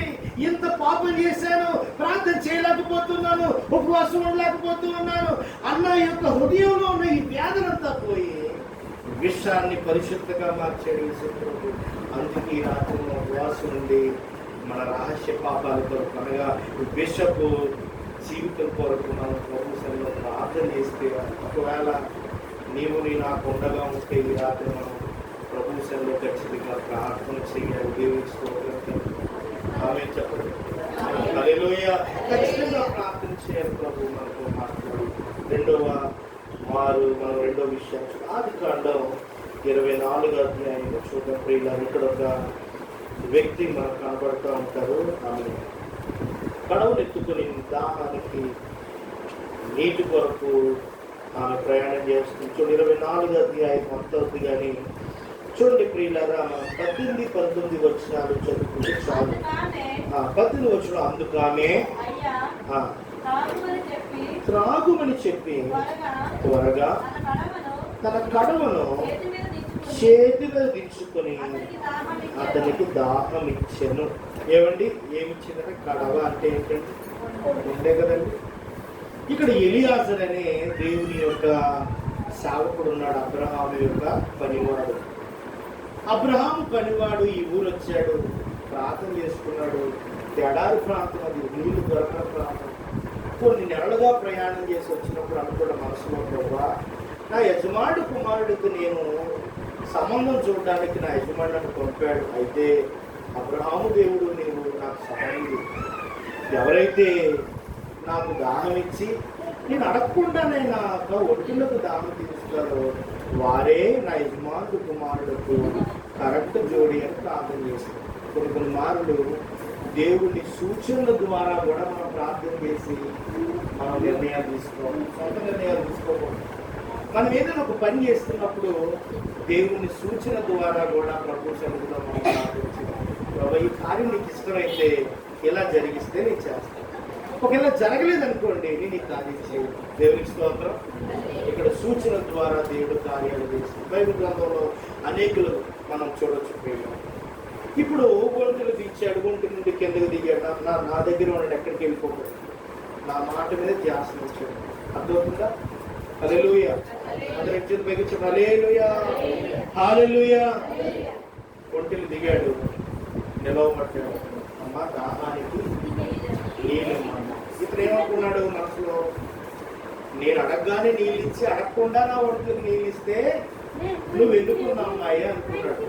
ఇంత పాపం చేశాను, ప్రార్థన చేయలేకపోతున్నాను, ఉపవాసం ఉండలేకపోతున్నాను అన్న యొక్క హృదయంలో ఉన్న ఈ వ్యాధులంతా పోయి విషయాన్ని పరిశుద్ధంగా మార్చాడు శత్రువు. అందుకే ఈ రాత్రి ఉపవాసం నుండి మన రహస్య పాపాల కొరకు అనగా విషపు జీవితం కొరకు మనం ప్రభుత్వంలో ప్రార్థన చేస్తే, ఒకవేళ నీవు నాకు ఉండగా ఉంటే ఈ రాత్రి మనం ప్రభుత్వంలో ఖచ్చితంగా ప్రార్థన చేయాలి. దేవునికి స్తోత్రం. ఆమె చెప్పండి, హల్లెలూయా. ఖచ్చితంగా ప్రార్థన చేయాలి. ప్రభు మనతో మాట్లాడు. మనం రెండో విషయం ఆదికాండం 24 చూద్దాం ప్రియులారా. ఇక్కడ ఒక వ్యక్తి మనకు కనబడుతూ ఉంటారు. ఆమె పడవలు ఎత్తుకుని దాహానికి నీటి కొరకు ఆమె ప్రయాణం చేస్తుంది. చూడండి 24 కానీ చూడండి ప్రియులారా, 18, 19 వచనాలు చదువుకుంటే చాలు. 18 వచనం, అందుకు ఆమె త్రాగుమని చెప్పి త్వరగా తన కడవను చేతి మీద దించుకొని అతనికి దాహం ఇచ్చాను. ఏమండి ఏమిచ్చిందంటే కడవ అంటే ఏంటండి? ఉండే కదండి. ఇక్కడ ఎలియాజర్ అనే దేవుని యొక్క సేవకుడు ఉన్నాడు, అబ్రహాము యొక్క పనివాడు. అబ్రహాము పనివాడు ఈ ఊరు వచ్చాడు, ప్రార్థన చేసుకున్నాడు. ఎడారి ప్రాంతం, అది నీళ్లు దొరకని ప్రాంతం. కొన్ని నెలలుగా ప్రయాణం చేసి వచ్చినప్పుడు అనుకున్న మనసులో, ప్రభా నా యజమానుడు కుమారుడికి నేను సంబంధం చూడడానికి నా యజమానులను పంపాడు. అయితే అబ్రహాము దేవుడు నీవు నాకు సహాయం చేయి. ఎవరైతే నాకు దాహం ఇచ్చి నేను అడగకుండానే నా ఒంటిలకు దాహం తీరుస్తారో వారే నా యజమానుడు కుమారులకు కరెక్ట్ జోడి అని ప్రార్థన చేస్తాను. కొన్ని మార్లు దేవుని సూచనల ద్వారా కూడా మనం ప్రార్థన చేసి మనం నిర్ణయాలు తీసుకోవాలి. సొంత నిర్ణయాలు తీసుకోకూడదు. మనం ఏదైనా ఒక పని చేస్తున్నప్పుడు దేవుని సూచన ద్వారా కూడా ప్రభు సన్నిధిలో మనం ప్రార్థించి, ప్రభు ఈ కార్యం నీకు ఇష్టమైతే ఇలా జరిగిస్తే నేను చేస్తాను. ఒకవేళ జరగలేదనుకోండి, నేను ఈ కార్యం చేయను. దేవునికి స్తోత్రం. ఇక్కడ సూచన ద్వారా దేవుడు కార్యాలు చేస్తాడు. బైబిల్ గ్రంథంలో అనేకులు మనం చూడొచ్చు. ప్రియులు, ఇప్పుడు ఒంటెలు దించాడు, ఒంటి నుండి కిందకి దిగాడు. నా దగ్గర ఉన్నాడు, ఎక్కడికి వెళ్ళిపోతాడు, నా మాట మీద ధ్యాస వచ్చాడు. అర్థమవుతుందా? హల్లెలూయా. అందరూ ఎత్తి పైకి చెప్పండి, హల్లెలూయా, హల్లెలూయా. ఒంటెలు దిగాడు, నిలవబడ్డాడు. అమ్మ దాహానికి నీళ్ళు. ఇతను ఏమనుకున్నాడు మనసులో? నేను అడగగానే నీళ్ళు ఇచ్చి అడగకుండా నా ఒంటికి నీళ్ళు ఇస్తే నువ్వు ఎందుకున్నావు అమ్మాయి అనుకున్నాడు.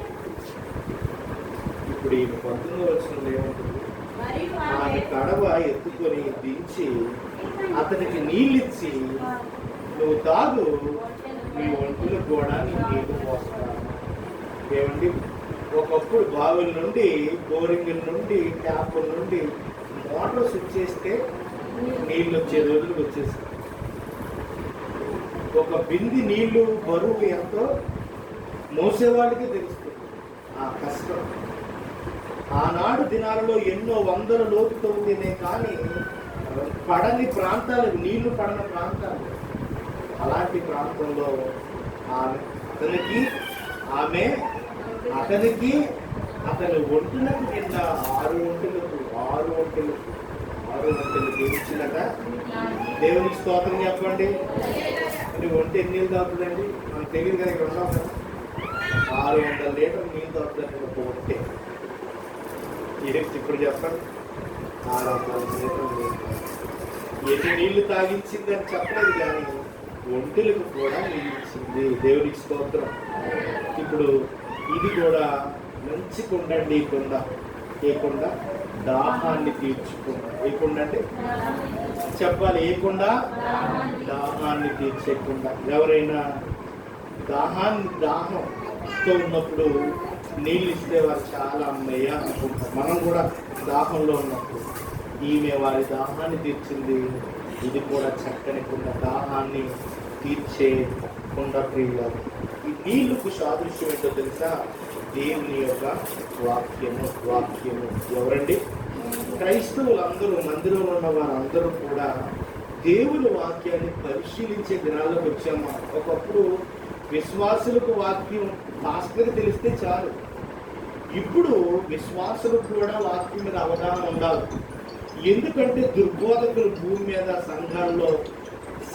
ఇప్పుడు ఈ 19వ వచనంలో ఏమంటుంది? ఆమె కడవ ఎత్తుకొని దించి అతనికి నీళ్ళిచ్చి, నువ్వు తాగు, నీ ఒంటులకు కూడా నీ నీళ్లు పోస్తాను. ఏమండి, ఒకప్పుడు బావుల నుండి, బోరింగుల నుండి, ట్యాపుల నుండి మోటార్ స్విచ్ చేస్తే నీళ్ళు వచ్చే రోజులు వచ్చేసాయి. ఒక బింది నీళ్లు బరువు ఎంతో మోసేవాడికి తెలుస్తుంది ఆ కష్టం. ఆనాడు దినాలలో ఎన్నో వందల లోతుతో ఉంటేనే కానీ పడని ప్రాంతాలు, నీళ్లు పడని ప్రాంతాలు. అలాంటి ప్రాంతంలో అతని ఒంటులకు కింద 6 ఒంటెలు తీర్చినట. దేవునికి స్తోత్రం చెప్పండి. అంటే ఒంటి ఎన్ని నీళ్ళు తాగుతుందండి? మనకు తెలియదు కదా. ఇక్కడ ఉన్నాం కదా, 600 లీటర్లు నీళ్ళు తాగుతుందండి ఒక ఒంటె. ఇప్పుడు చెప్పండి, 600 లీటర్లు నీళ్ళు. ఎన్ని నీళ్లు తాగించిందని చెప్పలేదు కానీ ఒంటెలకు కూడా నీళ్ళు ఇచ్చింది. దేవునికి స్తోత్రం. ఇప్పుడు ఇది కూడా మంచి కుండ అండి. ఈ కుండ, ఏ కుండ? దాహాన్ని తీర్చుకుంటా. ఏ కుండ అంటే చెప్పాలి, ఏ కుండ? దాహాన్ని తీర్చేకుండా. ఎవరైనా దాహంతో ఉన్నప్పుడు నీళ్ళు ఇస్తే వారు చాలా అమ్మయ్య అనుకుంటారు. మనం కూడా దాహంలో ఉన్నప్పుడు ఈమె వారి దాహాన్ని తీర్చింది. ఇది కూడా చక్కని కుండ, దాహాన్ని తీర్చే కుండ. ప్రియులారు, ఈ నీళ్లకు సాదృశ్యం ఏంటో తెలుసా? దేవుని యొక్క వాక్యము. ఎవరండి? క్రైస్తవులందరూ, మందిరంలో ఉన్న వారందరూ కూడా దేవుని వాక్యాన్ని పరిశీలించే దినాల్లోకి వచ్చాము. ఒకప్పుడు విశ్వాసులకు వాక్యం భాస్కర్ తెలిస్తే చాలు. ఇప్పుడు విశ్వాసులకు కూడా వాక్యం మీద అవగాహన ఉండాలి. ఎందుకంటే దుర్బోధకులు భూమి మీద సంఘాల్లో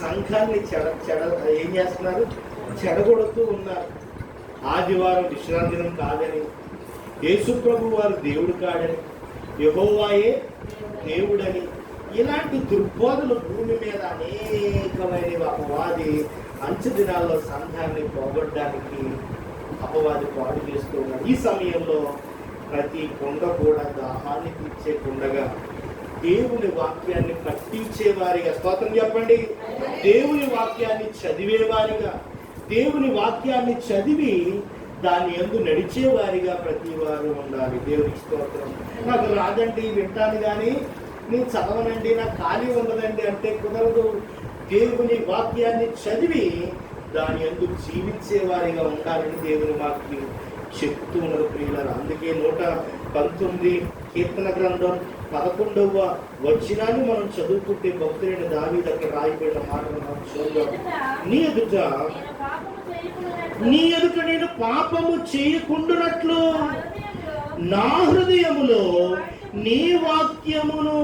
సంఘాన్ని ఏం చేస్తున్నారు? చెడగొడుతూ ఉన్నారు. ఆదివారం విశ్రాంతి దినం కాదని, యేసు ప్రభు వారు దేవుడు కాడని, యెహోవాయే దేవుడని, ఇలాంటి దుర్బోధలు భూమి మీద అనేకమైన అపవాది అంచె దినాల్లో సంఘాన్ని పోగొట్టడానికి అపవాది పాడు చేస్తూ ఉన్నాడు. ఈ సమయంలో ప్రతి కుండ కూడా దాహాన్ని తీర్చే కుండగా, దేవుని వాక్యాన్ని పట్టించేవారిగా, స్తోత్రం చెప్పండి, దేవుని వాక్యాన్ని చదివేవారిగా, దేవుని వాక్యాన్ని చదివి దాని యందు నడిచేవారిగా ప్రతి వారు ఉండాలి. దేవునికి స్తోత్రం. నాకు రాదండి, వింటాను కానీ నేను చదవనండి, నాకు ఖాళీ ఉండదండి అంటే కుదరదు. దేవుని వాక్యాన్ని చదివి దాని యందు జీవించేవారిగా ఉండాలని దేవుని వాక్యం చెప్తూ ఉన్నారు. ప్రియులారా, అందుకే 119 కీర్తన గ్రంథం 11వ వచనాన్ని మనం చదువుకుంటే భక్తుడైన దావీదు అక్కడ రాయబడిన మాటలు మనం చూద్దాం. నీ ఎదుట నీ ఎదుట నేను పాపము చేయకుండునట్లు నా హృదయములో నీ వాక్యమును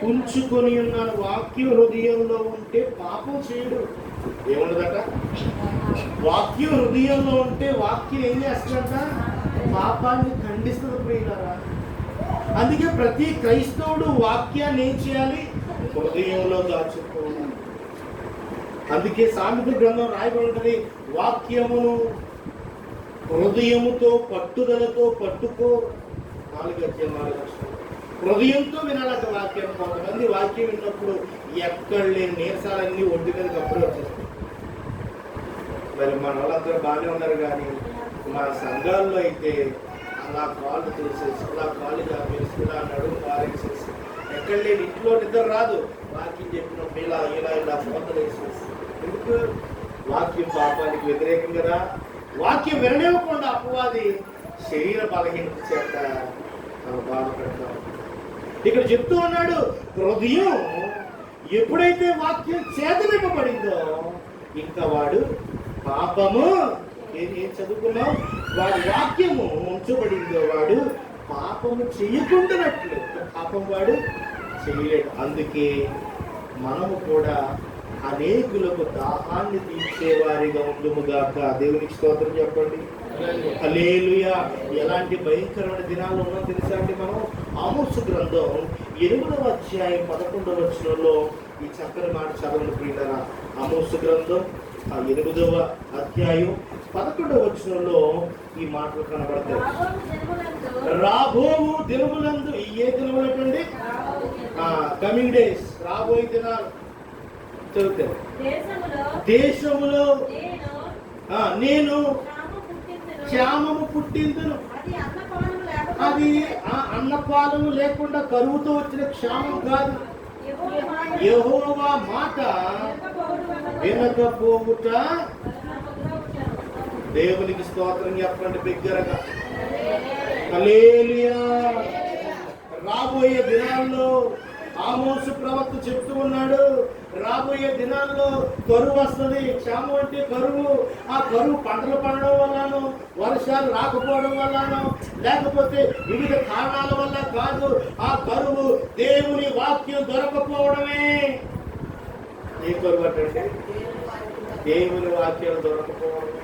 ఉంచుకొని ఉన్నాను. వాక్యం హృదయంలో ఉంటే పాపం చేయడు. ఏముండదట? వాక్యం హృదయంలో ఉంటే వాక్యం ఏం చేస్తుందంట? పాపాన్ని ఖండిస్తుంది ప్రియులారా. అందుకే ప్రతి క్రైస్తవుడు వాక్యాన్ని ఏం చేయాలి? హృదయంలో దాచుకోవాలి. అందుకే సామెత గ్రంథం రాయబడి ఉంటుంది, వాక్యమును హృదయముతో పట్టుదలతో పట్టుకో. 4 హృదయంతో వినాలట వాక్యం. కొంతమంది వాక్యం విన్నప్పుడు ఎక్కడ లేని నీరసాలన్నీ ఒడ్డు మీద అప్పుడే వచ్చేస్తాయి. మరి మన వాళ్ళందరూ బాగానే ఉన్నారు, కానీ మన సంఘాల్లో అయితే అలా కాళ్ళు తీసేసి, అలా కాళ్ళు జాపేసి, ఇలా నడుము పారేసేసి, ఎక్కడ లేని ఇంట్లో నిద్ర రాదు. వాక్యం చెప్పినప్పుడు ఇలా ఇలా ఇలా ఫోటోలు వేసేసి. ఎందుకు? వాక్యం పాపానికి వ్యతిరేకం కదా. వాక్యం విననివ్వకుండా అపవాది శరీర బలహీనత చేత బాధపడతాం. ఇక్కడ చెప్తూ ఉన్నాడు, హృదయం ఎప్పుడైతే వాక్యం చేతనివ్వబడిందో ఇంకా వాడు పాపము ఏం చదువుకున్నాం? వాడి వాక్యము ఉంచబడిందో వాడు పాపము చేయకుండానట్లు పాపం వాడు చేయలేడు. అందుకే మనము కూడా అనేకులకు దాహాన్ని తీర్చేవారిగా ఉండుముగాక. దేవునికి స్తోత్రం చెప్పండి. హల్లెలూయా. ఎలాంటి భయంకరమైన దినాల్లో ఉన్నాం తెలుసా అండి? మనం ఆమోసు గ్రంథం 8వ అధ్యాయం 11వ వచనంలో ఈ చక్కని మాట చదవండి ప్రియులారా. ఆమోసు గ్రంథం 8వ అధ్యాయం 11వ వచనంలో ఈ మాటలు కనబడతాయి. రాబోవు దినములందు, ఏ దినములండి? కమింగ్ డేస్, రాబోయే దినాలు చదువుతారు. దేశములో నేను క్షామము పుట్టిందును. అది అన్నపాలము లేకుండా కరువుతో వచ్చిన క్షామం కాదు. యెహోవా మాట వినకపోవుట. దేవునికి స్తోత్రం చెప్పండి బిగ్గరగా. హల్లెలూయా. రాబోయే దినాల్లో ఆమోసు ప్రవక్త చెప్తూ ఉన్నాడు, రాబోయే దినాల్లో కరువు వస్తుంది. క్షామం అంటే కరువు. ఆ కరువు పంటలు పండడం వల్లనో, వర్షాలు రాకపోవడం వల్లనో, లేకపోతే వివిధ కారణాల వల్ల కాదు. ఆ కరువు దేవుని వాక్యం దొరకపోవడమే. ఏ కరువు అంటే? దేవుని వాక్యం దొరకపోవడం.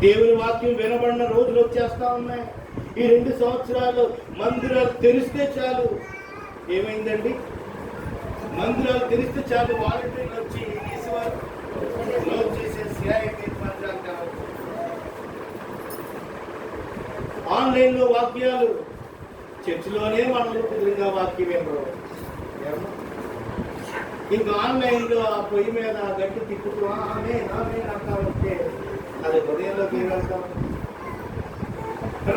దేవుని వాక్యం వినబడిన రోజులు వచ్చేస్తా ఉన్నాయి. ఈ 2 సంవత్సరాలు మందిరాలు తెరిస్తే చాలు. ఏమైందండి? మందిరాలు తెరిస్తే చాలు వాలంటీర్లు వచ్చి క్లోజ్ చేసేసి మందిరాలు కావచ్చు. ఆన్లైన్లో వాక్యాలు, చర్చిలోనే మనలో కుదిరిగా వాక్యం వినరు. ఇంకా ఆన్లైన్లో ఆ పొయ్యి మీద గట్టి తిప్పుతూ ఆమె అంటే అది హృదయంలోకి వెళ్తాం.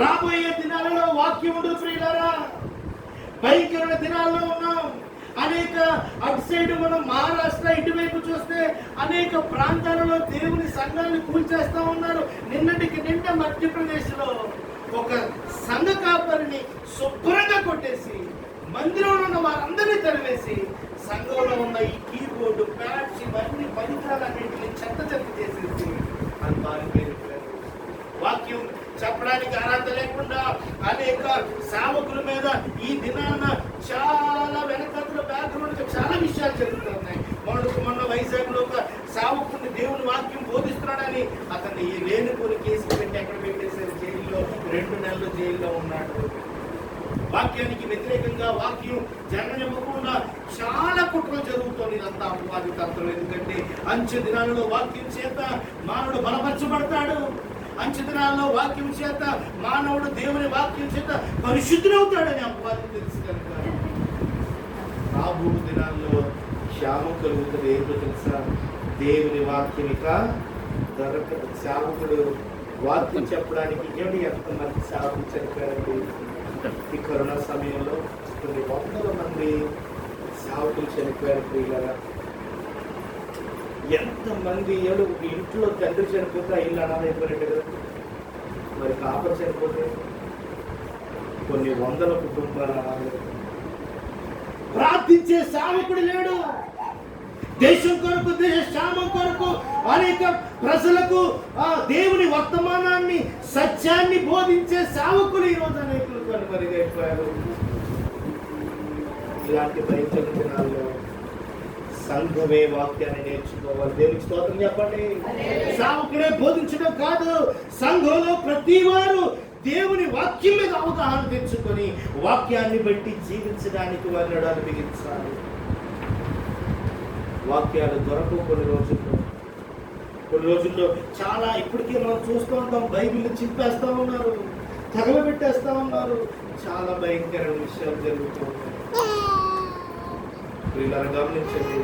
రాబోయే దినాలలో వాక్యం ఉండదు ప్రియులారా. భయంకరమైన దినాల్లో ఉన్నాం. అనేక అటు సైడ్ మనం మహారాష్ట్ర ఇటువైపు చూస్తే అనేక ప్రాంతాలలో దేవుని సంఘాలను కూల్చేస్తా ఉన్నారు. నిన్నటికి నిండ మధ్యప్రదేశ్లో ఒక సంఘ కాపరిని శుభ్రంగా కొట్టేసి మందిరంలో ఉన్న వారందరినీ తరివేసి సంఘంలో ఉన్న ఈ కీబోర్డు, ప్యాడ్స్, ఇవన్నీ పరికరాలన్నింటినీ చెత్త చేసేసి వాక్యం చెప్పడానికి అర్హత లేకుండా అనేక సేవకుల మీద ఈ దినాన్న చాలా వెనకతుల బ్యాక్గ్రౌండ్ చాలా విషయాలు జరుగుతున్నాయి. మొన్న వైజాగ్ లో ఒక సేవకుడిని దేవుని వాక్యం బోధిస్తున్నాడని అతన్ని లేనిపోని కేసు పెట్టి ఎక్కడ పెట్టేశారు? జైల్లో 2 నెలలు జైల్లో ఉన్నాడు. వాక్యానికి వ్యతిరేకంగా వాక్యం జరగనివ్వకుండా చాలా కుట్రలు జరుగుతుంది. ఇదంతా అపవాది తంత్రం. ఎందుకంటే అంచె దినాలలో వాక్యం చేత మానవుడు బలపరచబడతాడు. అంచె దినాల్లో వాక్యం చేత మానవుడు దేవుని వాక్యం చేత పరిశుద్ధుడవుతాడని అపవాది తెలుసు కనుక రాబో దినాల్లో క్షామం కలుగుతుంది. ఏంటో తెలుసా? దేవుని వాక్యం ఇక దొరకదు. సేవకుడు వాక్యం చెప్పడానికి ఎంతమంది సేవకులు చనిపోయారండి ఈ కరోనా సమయంలో? కొన్ని వందల మంది సేవకులు చనిపోయారు ప్రియులారా. ఎంతమంది ఇంట్లో తండ్రి చనిపోతే ఇల్లు అనాథైపోయినట్టు కదా. మరి కాపర్ చనిపోతే కొన్ని వందల కుటుంబాల ప్రార్థించే సేవకుడు లేడు. దేశం కొరకు, దేశ క్షేమం కొరకు అనేక ప్రజలకు ఆ దేవుని వర్తమానాన్ని సత్యాన్ని బోధించే సేవకులు ఈరోజు అనేకులు కనుమరుగైపోయారు. ఇలాంటి భయంకర దినాల్లో సంఘమే వాక్యాన్ని నేర్చుకోవాలి. దేవునికి స్తోత్రం చెప్పండి. సేవకుడే బోధించడం కాదు, సంఘంలో ప్రతి వారు దేవుని వాక్యం మీద అవగాహన తెచ్చుకొని వాక్యాన్ని బట్టి జీవించడానికి వెళ్ళడాన్ని బిగించాలి. వాక్యాలు దొరకవు కొన్ని రోజుల్లో చాలా ఇప్పటికే మనం చూస్తూ ఉంటాం. బైబిల్ చింపేస్తా ఉన్నారు, తగలబెట్టేస్తా ఉన్నారు. చాలా భయంకరమైన విషయాలు జరుగుతూ ఉన్నాయి. వీళ్ళని గమనించండి.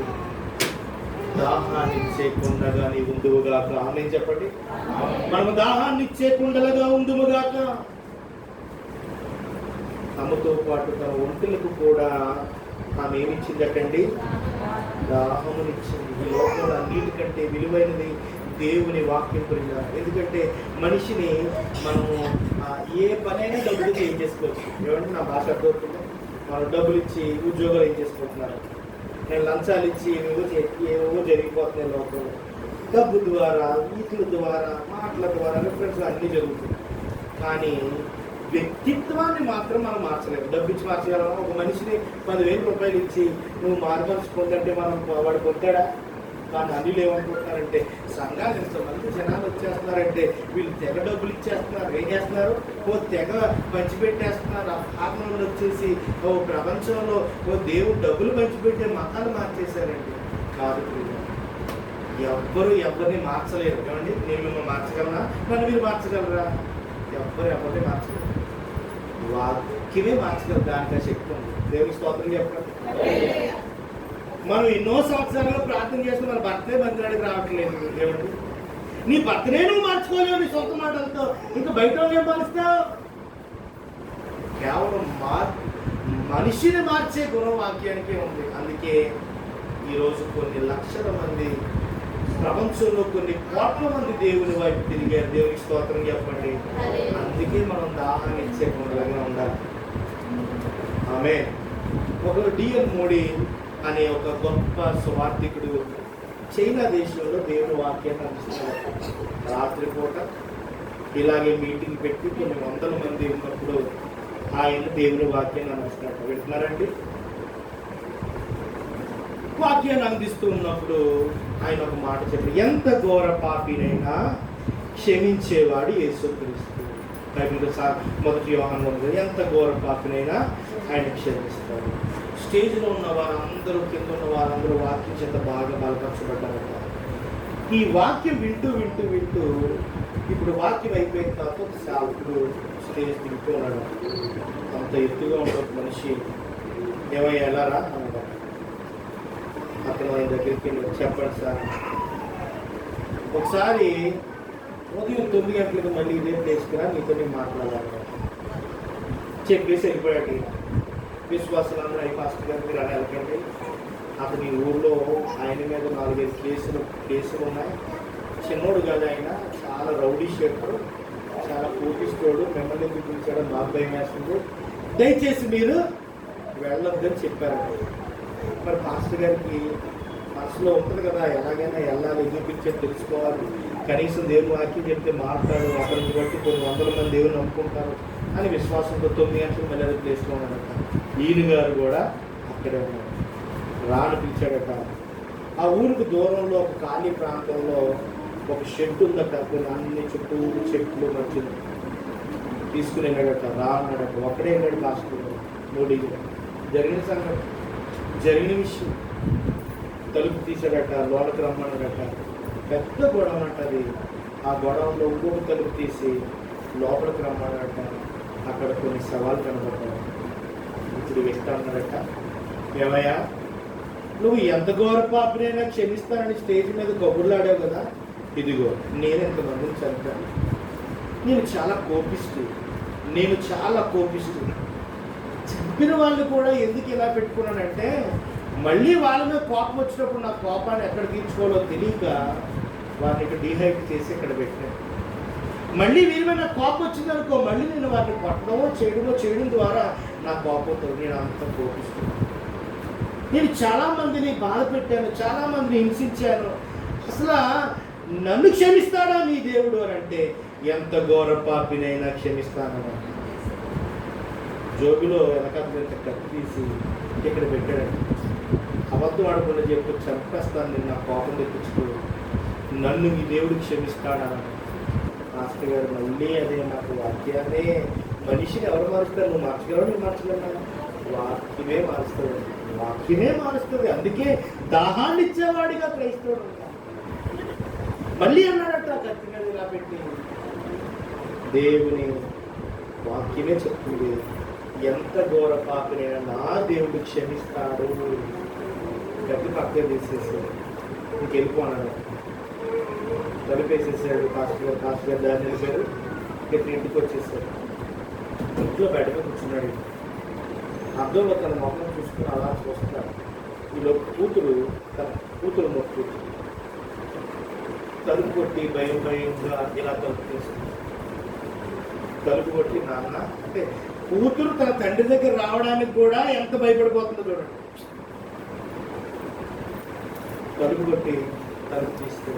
దాహాన్ని ఇచ్చేకుండగా నీ ఉందువుగాక. ఆమె చెప్పండి. మనము దాహాన్ని ఇచ్చేకుండగా ఉందుముగాక. తమతో పాటు తమ ఒంటెలకు కూడా ఆమె ఏమిచ్చిందటండి? దాహమునిచ్చింది. ఈ లోకంలో అన్నిటికంటే విలువైనది దేవుని వాక్యం ప్రియ. ఎందుకంటే మనిషిని మనము ఏ పనైనా డబ్బులు ఏం చేసుకోవచ్చు. ఏమంటే నా భాష అర్థమవుతుంది. మనం డబ్బులు ఇచ్చి ఉద్యోగాలు ఏం చేసుకుంటున్నారు. నేను లంచాలు ఇచ్చి ఏవో జరిగిపోతున్నాయి లోకంలో. డబ్బు ద్వారా, వీటి ద్వారా, మాటల ద్వారా, రిఫరెన్స్ అన్నీ జరుగుతుంది. కానీ వ్యక్తిత్వాన్ని మాత్రం మనం మార్చలేము. డబ్బు ఇచ్చి మార్చగలమా? ఒక మనిషిని 10,000 రూపాయలు ఇచ్చి నువ్వు మార్మర్చుకుంటే మనం వాడు కొట్టాడా? కానీ అన్నిలు ఏమనుకుంటున్నారంటే సంఘాలు ఎంతమంది జనాలు వచ్చేస్తున్నారంటే వీళ్ళు తెగ డబ్బులు ఇచ్చేస్తున్నారు. ఏం చేస్తున్నారు? ఓ తెగ పంచిపెట్టేస్తున్నారు. ఆ కారణంలో వచ్చేసి ఓ ప్రపంచంలో ఓ దేవుడు డబ్బులు పంచిపెట్టే మతాలు మార్చేశారండి. కాదు, ఎవ్వరు ఎవరిని మార్చలేరు. ఏమండి? నేను మిమ్మల్ని మార్చగలరా? నన్ను మీరు మార్చగలరా? ఎవరిని మార్చలేరు. వాక్యమే మార్చగలరు. దానికి శక్తి ఉంది. దేవుని స్తోత్రం చెప్పండి. మనం ఎన్నో సంవత్సరాలుగా ప్రార్థన చేస్తే మన భర్తనే మందిరానికి రావట్లేదు. ఏమండి? నీ భర్తనే నువ్వు మార్చుకోలేవు నీ సొంత మాటలతో. ఇంకా బయట ఏం మారుస్తావు? కేవలం మనిషిని మార్చే గుణం వాక్యానికి ఉంది. అందుకే ఈరోజు కొన్ని లక్షల మంది, ప్రపంచంలో కొన్ని కోట్ల మంది దేవుని వైపు తిరిగారు. దేవునికి స్తోత్రం చెప్పండి. అందుకే మనం దాహాన్ని ఇచ్చే గుణంగా ఉండాలి. ఆమె ఒకరు డిఎన్ మోడీ అనే ఒక గొప్ప సువార్థికుడు చైనా దేశంలో దేవుని వాక్యాన్ని అందిస్తున్నారు. రాత్రిపూట ఇలాగే మీటింగ్ పెట్టి కొన్ని వందల మంది ఉన్నప్పుడు ఆయన దేవుని వాక్యాన్ని అందిస్తున్నారు. వింటున్నారండి? వాక్యాన్ని అందిస్తూ ఉన్నప్పుడు ఆయన ఒక మాట చెప్పారు. ఎంత ఘోర పాపినైనా క్షమించేవాడు యేసుక్రీస్తు. బైబిల్లో మొదటి యోహాను ఎంత ఘోర పాపినైనా ఆయన క్షమిస్తాడు. స్టేజ్లో ఉన్న వారందరూ, కింద ఉన్న వారందరూ వాక్యం చేత బాగా బలపరచబడ్డారట. ఈ వాక్యం వింటూ వింటూ వింటూ ఇప్పుడు వాక్యం అయిపోయిన తర్వాత ఒక సేవకుడు స్టేజ్ దిగుతూ ఉన్నాడు. అంత ఎత్తుగా ఉండే ఒక మనిషి ఏమయ్యా ఎలారా అన్నాడు. అతను ఆయన దగ్గరికి చెప్పండి సార్, ఒకసారి ఉదయం 9 గంటలకు మళ్ళీ ఇదే ప్లేస్కి రా, నీతో నేను మాట్లాడాలి చెప్పేసి వెళ్ళిపోయాడు. విశ్వాసాలందరూ అయి పాస్టర్ గారు మీరు అని వెళ్ళకండి, అతను ఈ ఊళ్ళో ఆయన మీద 4-5 కేసులు ఉన్నాయి. చిన్నోడు కాదు ఆయన, చాలా రౌడీ షేటర్, చాలా కోపిస్తోడు. మిమ్మల్ని ఎందుకు పిలిచాడో నాకు భయం వేస్తుంది, దయచేసి మీరు వెళ్ళొద్దని చెప్పారు. మరి పాస్టర్ గారికి మనసులో ఉంటుంది కదా, ఎలాగైనా వెళ్ళాలి, ఎందుకు పిలిచేది తెలుసుకోవాలి, కనీసం దేవుని వాక్యం చెప్తే మాట్లాడు, అక్కడిని బట్టి కొన్ని వందల మంది దేవుని నమ్ముకుంటారు అని విశ్వాసంతో 9 గంటలకు మళ్ళీ అది ప్లేస్లో ఉన్నాడట. ఈయన గారు కూడా అక్కడే ఉన్నారు. రాను పిలిచాడట. ఆ ఊరికి దూరంలో ఒక ఖాళీ ప్రాంతంలో ఒక షెడ్ ఉందట. కొన్ని అన్ని చుట్టూ చెట్లు మధ్యలో తీసుకుని వెళ్ళాడట. రా అన్నాడట. ఒక్కడే వెళ్ళాడు పాస్టర్ మోడీ. జరిగిన సంగతి, జరిగిన విషయం తలుపు తీసాడట. లోనకి రమ్మన్నాడట. పెద్ద గొడవ అంటది. ఆ గొడవలో ఇంకొక తలుపు తీసి లోపలికి రమ్మన్నాడట. అక్కడ కొన్ని సవాళ్ళు కనబడ్డాయి. ఇప్పుడు వ్యక్తి అన్నాడట, ఏమయ్యా నువ్వు ఎంత ఘోర పాపినైనా క్షమిస్తానని స్టేజ్ మీద కబుర్లు ఆడావు కదా, ఇదిగో నేను ఎంతమందిని చంపాను. నేను చాలా కోపిస్తూ చంపిన వాళ్ళు కూడా ఎందుకు ఇలా పెట్టుకున్నానంటే, మళ్ళీ వాళ్ళ మీద కోపం వచ్చినప్పుడు నా కోపాన్ని ఎక్కడ తీర్చుకోవాలో తెలియక వారిని ఇక్కడ డీహైడ్ చేసి ఇక్కడ పెట్టాను. మళ్ళీ వీరి మీద నాకు కోపం వచ్చిందనుకో, మళ్ళీ నేను వారిని కొట్టడమో చేయడం ద్వారా నా కోపంతో నేను అంత కోపిస్తున్నాను. నేను చాలామందిని బాధ పెట్టాను, చాలామందిని హింసించాను. అసలు నన్ను క్షమిస్తాడా నీ దేవుడు అని అంటే ఎంత ఘోర పాపినైనా క్షమిస్తానని. జోబిలో వెనకాల కత్తి తీసి ఇక్కడ పెట్టాడండి. అబద్ధం ఆడకుండా చెప్పి చంపేస్తాను నిన్న కోపం తెప్పించుకో, నన్ను ఈ దేవుడు క్షమిస్తాడా. మాస్టర్ గారు మళ్ళీ అదే నాకు వాక్యాన్ని, మనిషిని ఎవరు మారుస్తారు? నువ్వు మార్చగలవు, నువ్వు మార్చగలనా? వాక్యమే మారుస్తుంది, వాక్యమే మారుస్తుంది. అందుకే దాహాన్ని ఇచ్చేవాడిగా క్రైస్తవుడు. మళ్ళీ అన్నాడట కత్తి మీద ఇలా పెట్టి, దేవుని వాక్యమే చెప్తుంది ఎంత ఘోర పాపినైనా నా దేవుడు క్షమిస్తాడు. గట్టి పక్కన తీసేసాడు, ఇంకెళ్ళిపోన్నాడు, తలుపేసేసాడు. కాస్ట్ గారు దాన్ని వెళ్ళిపోయారు. ఇతను ఇంటికి వచ్చేసాడు. ఇంట్లో బయటకు కూర్చున్నాడు. అర్థంలో తన మొహం చూసుకుని అలా చూస్తాడు. ఈలో తన కూతురు మొక్కు తలుపు కొట్టి భయంగా ఇలా తలుపు చేస్తుంది. తలుపు కొట్టి నాన్న అంటే కూతురు తన తండ్రి దగ్గర రావడానికి కూడా ఎంత భయపడిపోతుందో చూడండి. తలుపు కొట్టి తలుపు తీస్తే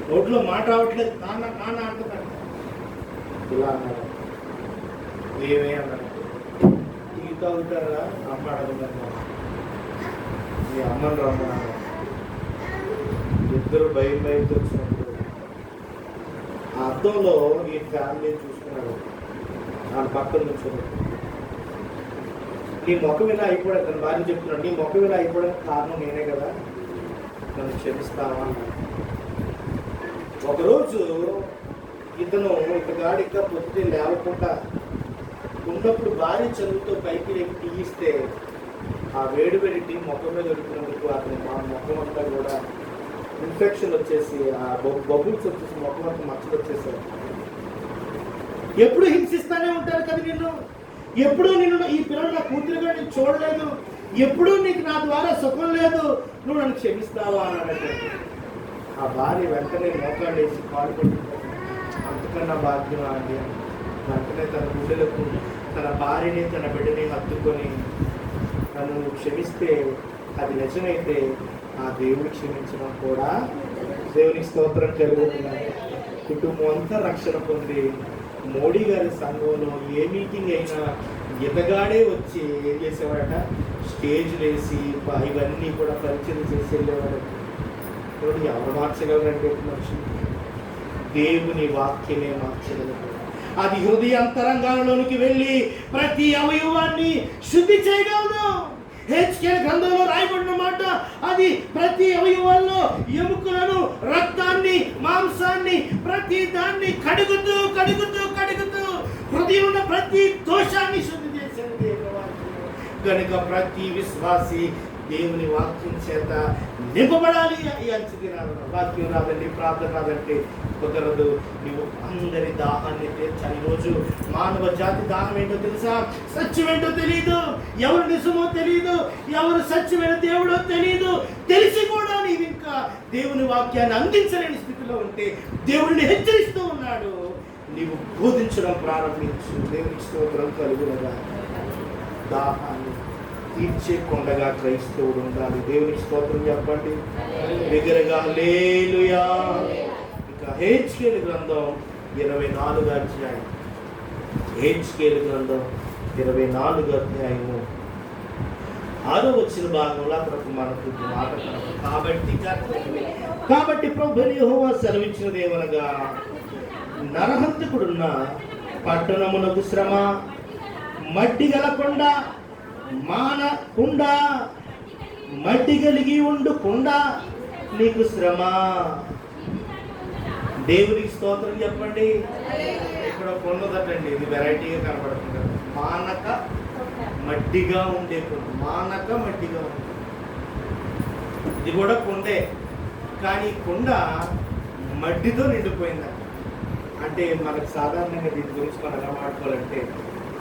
నోట్లో మాట రావట్లేదు. నాన్న నాన్న అంటున్నాడు. ఇలా అన్నాడు, ఏమే అన్నాడు, టీ తాగుతారా? అమ్మ అడగదన్నా, మీ అమ్మని రమ్మన్నాడు. ఇద్దరు భయంతో వచ్చినప్పుడు ఆ అర్థంలో ఈ ఫ్యామిలీ చూసుకున్నాడు. నా పక్కన కూర్చొని నీ ముఖం ఇలా అయిపోవడం, తన భార్య చెప్తున్నాడు, నీ ముఖం ఇలా అయిపోవడానికి కారణం నేనే కదా, నన్ను క్షమిస్తావా అన్నాడు. ఒకరోజు ఇతగాడి ఇంకా పొద్దుటే లేవకుండా ఉన్నప్పుడు భార్య చదువుతో పైకి లేపి తీయిస్తే ఆ వేడి టీ ముఖం మీద దొరికినందుకు అతని మా ముఖం అంతా కూడా ఇన్ఫెక్షన్ వచ్చేసి ఆ బబుల్స్ వచ్చేసి ముఖం అంతా మచ్చలు వచ్చేసారు. ఎప్పుడు హింసిస్తానే ఉంటారు కదా నిన్ను, ఎప్పుడూ నిన్ను ఈ పిల్లలు నా కూతురుగా నేను చూడలేదు, ఎప్పుడూ నీకు నా ద్వారా సుఖం లేదు, నువ్వు నన్ను క్షమిస్తావా అని అన్నట్టు. ఆ భార్య వెంటనే మోకాళ్ళేసి కాలు పట్టుకుంటుంది. అంతకన్నా భాగ్యం అండి. వెంటనే తన గుండెలకు తన భార్యని తన బిడ్డని హత్తుకొని నన్ను క్షమిస్తే అది నిజమైతే ఆ దేవుడు క్షమించడం కూడా దేవునికి స్తోత్రం జరుగుతుంది. కుటుంబం అంతా రక్షణ పొంది మోడీ గారి సంఘంలో ఏ మీటింగ్ అయినా ఇతగాడే వచ్చి ఏం చేసేవాడట, స్టేజ్ వేసి ఇవన్నీ కూడా పరిచయం చేసి వెళ్ళేవాడు. ఎవరు మార్చగలరంటే మనుషులు దేవుని వాక్యమే మార్చగలరు. అది హృదయాంతరంగాలలోనికి వెళ్ళి ప్రతి అవయవాన్ని శుద్ధి చేయగలదు. హెచ్కేల్ గ్రంథంలో రాయబడిన మాట అది ప్రతి అవయవాల్లో ఎముకలను, రక్తాన్ని, మాంసాన్ని, ప్రతి దాన్ని కడుగుతూ హృదయం ఉన్న ప్రతి దోషాన్ని శుద్ధి చేసేది దేవుని వాక్యం. కనుక ప్రతి విశ్వాసి దేవుని వాక్యం చేత నింపబడాలి. ఈ అంచుదినాలు వాక్యం రాదండి, ప్రార్థన రాదంటే కుదరదు. నువ్వు అందరి దాహాన్ని తీర్చాలి. ఈరోజు మానవ జాతి దాహం ఏంటో తెలుసా? సత్యం ఏంటో తెలియదు, ఎవరు నిజమో తెలియదు, ఎవరు సత్యమైన దేవుడో తెలియదు. తెలిసి కూడా నీవు ఇంకా దేవుని వాక్యాన్ని అందించలేని స్థితిలో ఉంటే దేవుడిని హెచ్చరిస్తూ ఉన్నాడు. నీవు బోధించడం ప్రారంభించు. దేవునికి స్తోత్రం కలుగునగా. దాహాన్ని తీర్చే కొండగా క్రైస్తవుడు ఉండాలి. దేవునికి స్తోత్రం చెప్పండి బిగ్గరగా హల్లెలూయా. ఇక హెచ్కేల్ గ్రంథం 24వ అధ్యాయం, హెచ్కేల్ గ్రంథం 24వ అధ్యాయము 6వ వచ్చిన భాగంలో అక్కడ మనకు మాట కాబట్టి ప్రభువు యెహోవా సెలవిచ్చినది ఏమనగా, నరహంతకుడున్న పట్టణమునకు శ్రమ, మట్టి గలకొండ మానకుండా, మట్టి కలిగి ఉండుకుండా నీకు శ్రమ. దేవునికి స్తోత్రం చెప్పండి. ఇక్కడ కొండదటండి, ఇది వెరైటీగా కనబడుతుంది. మానక మట్టిగా ఉండే కొండ, మానక మట్టిగా ఉండే, ఇది కూడా కొండే కానీ కొండ మట్టితో నిండిపోయిందంట. అంటే మనకు సాధారణంగా దీని గురించి మనం ఎలా మాట్లాడాలంటే,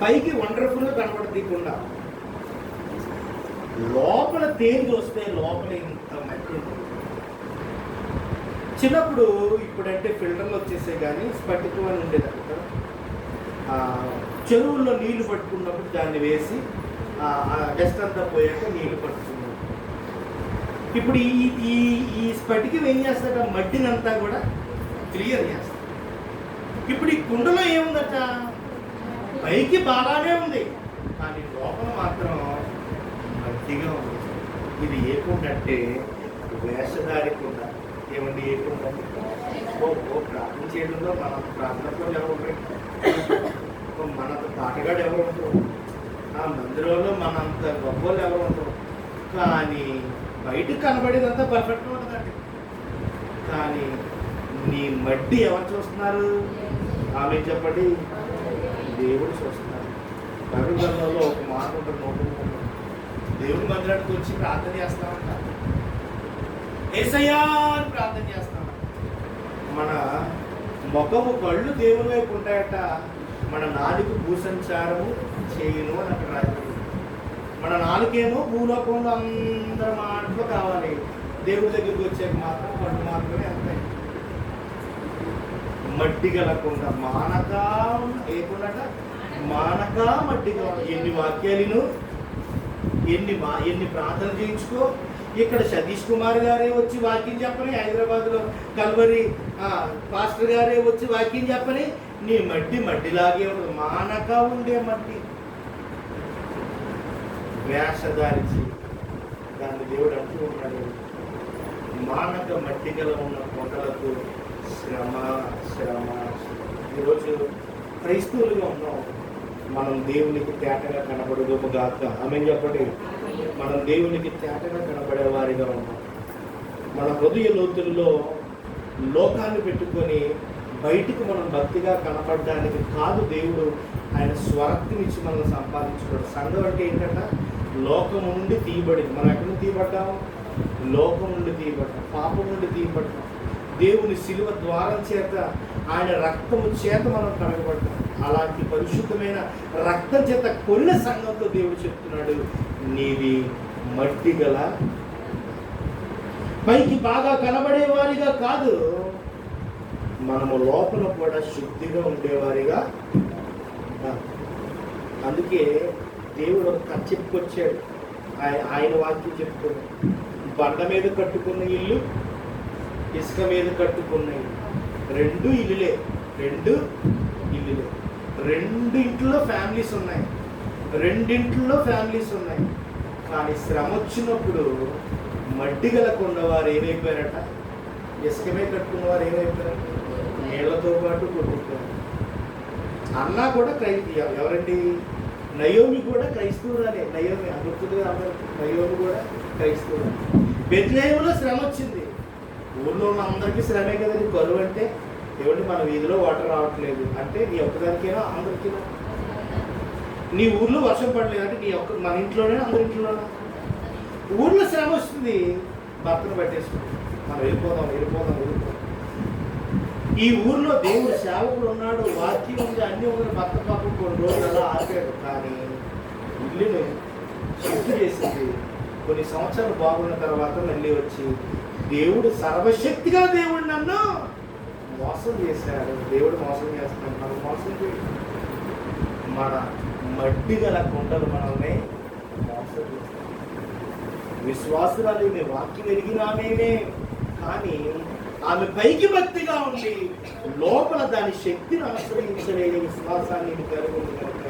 పైకి వండర్ఫుల్గా కనబడుతుంది కొండ, లోపల తేలి వస్తే లోపల ఇంత మట్టి ఉంటుంది. చిన్నప్పుడు ఇప్పుడంటే ఫిల్టర్లు వచ్చేసాయి కానీ స్పటికం అని ఉండేది. అక్కడ చెరువుల్లో నీళ్లు పట్టుకున్నప్పుడు దాన్ని వేసి డస్ట్ అంతా పోయాక నీళ్లు పట్టుకున్నాం. ఇప్పుడు ఈ ఈ ఈ స్ఫటికం ఏం చేస్తాడ, మట్టినంతా కూడా క్లియర్ చేస్తాడు. ఇప్పుడు ఈ కుండలో ఏముందట, పైకి బాగానే ఉంది కానీ లోపల మాత్రం మట్టిగా ఉంది. ఇది ఏ కుండ అంటే వేషధారి కుండ. ఏమండి ఏ కుండ? ప్రార్థన చేయడంలో మన ప్రార్థనలో ఎవరు ఉంటారు, మనంత పాటగాడు ఎవరు ఉంటారు, ఆ మందిరంలో మనంత గొప్పలు ఎవరు ఉంటారు. కానీ బయటకు కనబడేదంతా పర్ఫెక్ట్గా ఉంటుందండి. కానీ నీ మడ్డి ఎవరు చూస్తున్నారు? ఆమె చెప్పండి, దేవుడు చూస్తున్నారు. బైబిల్ గ్రంథంలో ఒక మాట ఉంటుంది, నోటు దేవుడి మందిరానికి వచ్చి ప్రార్థన చేస్తామంట, యేసయ్యా అని ప్రార్థన చేస్తామంట. మన ముఖము కళ్ళు దేవుని వైపు ఉంటాయట, మన నాలుగు భూసంచారము చేయును అని అక్కడ రాయబడింది. మన నాలుగేమో భూలోకంలో అందరి మాటలు కావాలి, దేవుడి దగ్గరికి వచ్చాక మాత్రం కళ్ళు మాత్రమే వెళ్తాయి. మట్టి గలకుండా మానక ఏకుండా మానక మట్టిగా. ఎన్ని వాక్యాలను ఎన్ని ప్రార్థన చేయించుకో. ఇక్కడ సతీష్ కుమార్ గారే వచ్చి వాక్యం చెప్పని, హైదరాబాద్లో కల్వరి పాస్టర్ గారే వచ్చి వాక్యం చెప్పని, నీ మట్టిలాగే ఉండదు, మానక ఉండే మట్టి. వేషధారిచి దాన్ని దేవుడు అంటూ ఉన్నాడు, మానక మట్టి గల ఉన్న కొండలకు శ్రమ శ్రమ. ఈరోజు క్రైస్తవులుగా ఉన్నాం, మనం దేవునికి తేటగా కనబడదుము గాక. ఆమె చెప్పండి, మనం దేవునికి తేటగా కనబడే వారిగా ఉన్నాం. మన హృదయ లోతుల్లో లోకాన్ని పెట్టుకొని బయటికి మనం భక్తిగా కనపడడానికి కాదు దేవుడు ఆయన స్వరక్తినిచ్చి మనం సంపాదించుకోడు. సంఘం అంటే ఏంటంటే లోకము నుండి తీయబడింది. మనం ఎక్కడి నుండి తీయబడ్డాము? లోకం నుండి తీయబడ్డాం, పాపం నుండి తీయబడ్డాం. దేవుని శిలువ ద్వారం చేత, ఆయన రక్తము చేత మనం కడగబడ్డాం. అలాంటి పరిశుద్ధమైన రక్తం చేత కొన్న సంఘంతో దేవుడు చెప్తున్నాడు, నీది మట్టి గల, పైకి బాగా కనబడేవారిగా కాదు, మనము లోపల కూడా శుద్ధిగా ఉండేవారిగా. అందుకే దేవుడు ఒక కథ చెప్పుకొచ్చాడు, ఆయన వాక్యం చెప్పుకుని, బండ మీద కట్టుకున్న ఇల్లు, ఇసుక మీద కట్టుకున్న ఇల్లు, రెండు ఇల్లులే. రెండింట్లో ఫ్యామిలీస్ ఉన్నాయి. కానీ శ్రమ వచ్చినప్పుడు మట్టి గలకుండా వారు ఏమైపోయారట, ఇసుక మీద కట్టుకున్న వారు ఏమైపోయారట, నీళ్లతో పాటు కొట్టుకున్నారు. అన్నా కూడా ఎవరండి? నయోమి కూడా క్రైస్తవురాలే. నయోమి గుర్తుగా అందరూ, నయోమి కూడా క్రైస్తవురాలే. బెత్లెహేములో శ్రమ వచ్చింది. ఊళ్ళో ఉన్న అందరికీ శ్రమే కదండి. కరువు అంటే ఏమంటే మన వీధిలో వాటర్ రావట్లేదు అంటే నీ ఒక్కదానికైనా అందరికీనా? నీ ఊర్లో వర్షం పడలేదు అంటే మన ఇంట్లోనే అందరి ఇంట్లోనే. ఊర్లో శ్రమ వస్తుంది, భర్తను పట్టేసుకుంది, మనం వెళ్ళిపోదాం. ఈ ఊర్లో దేవుడు సేవకుడు ఉన్నాడు, వాక్యం ఉంది, అన్నీ ఉంది. భర్త పాపం కొన్ని రోజులు అలా ఆపాడు. కానీ ఇల్లుని శుద్ధి చేసింది. కొన్ని సంవత్సరాలు బాగున్న తర్వాత మళ్ళీ వచ్చి, దేవుడు సర్వశక్తిగా దేవుడు నన్ను మోసం చేశాడు. దేవుడు మోసం చేస్తున్నాడు, మనం మోసం చేయాలి. మన మట్టి గల కుండలు మనల్ని మోసం చేస్తాం. విశ్వాసురాలు వాక్యం ఎరిగినామేమే, కానీ ఆమె పైకి భక్తిగా ఉండి లోపల దాని శక్తిని ఆశ్రయించలేని విశ్వాసాన్ని కలిగి ఉంది కనుక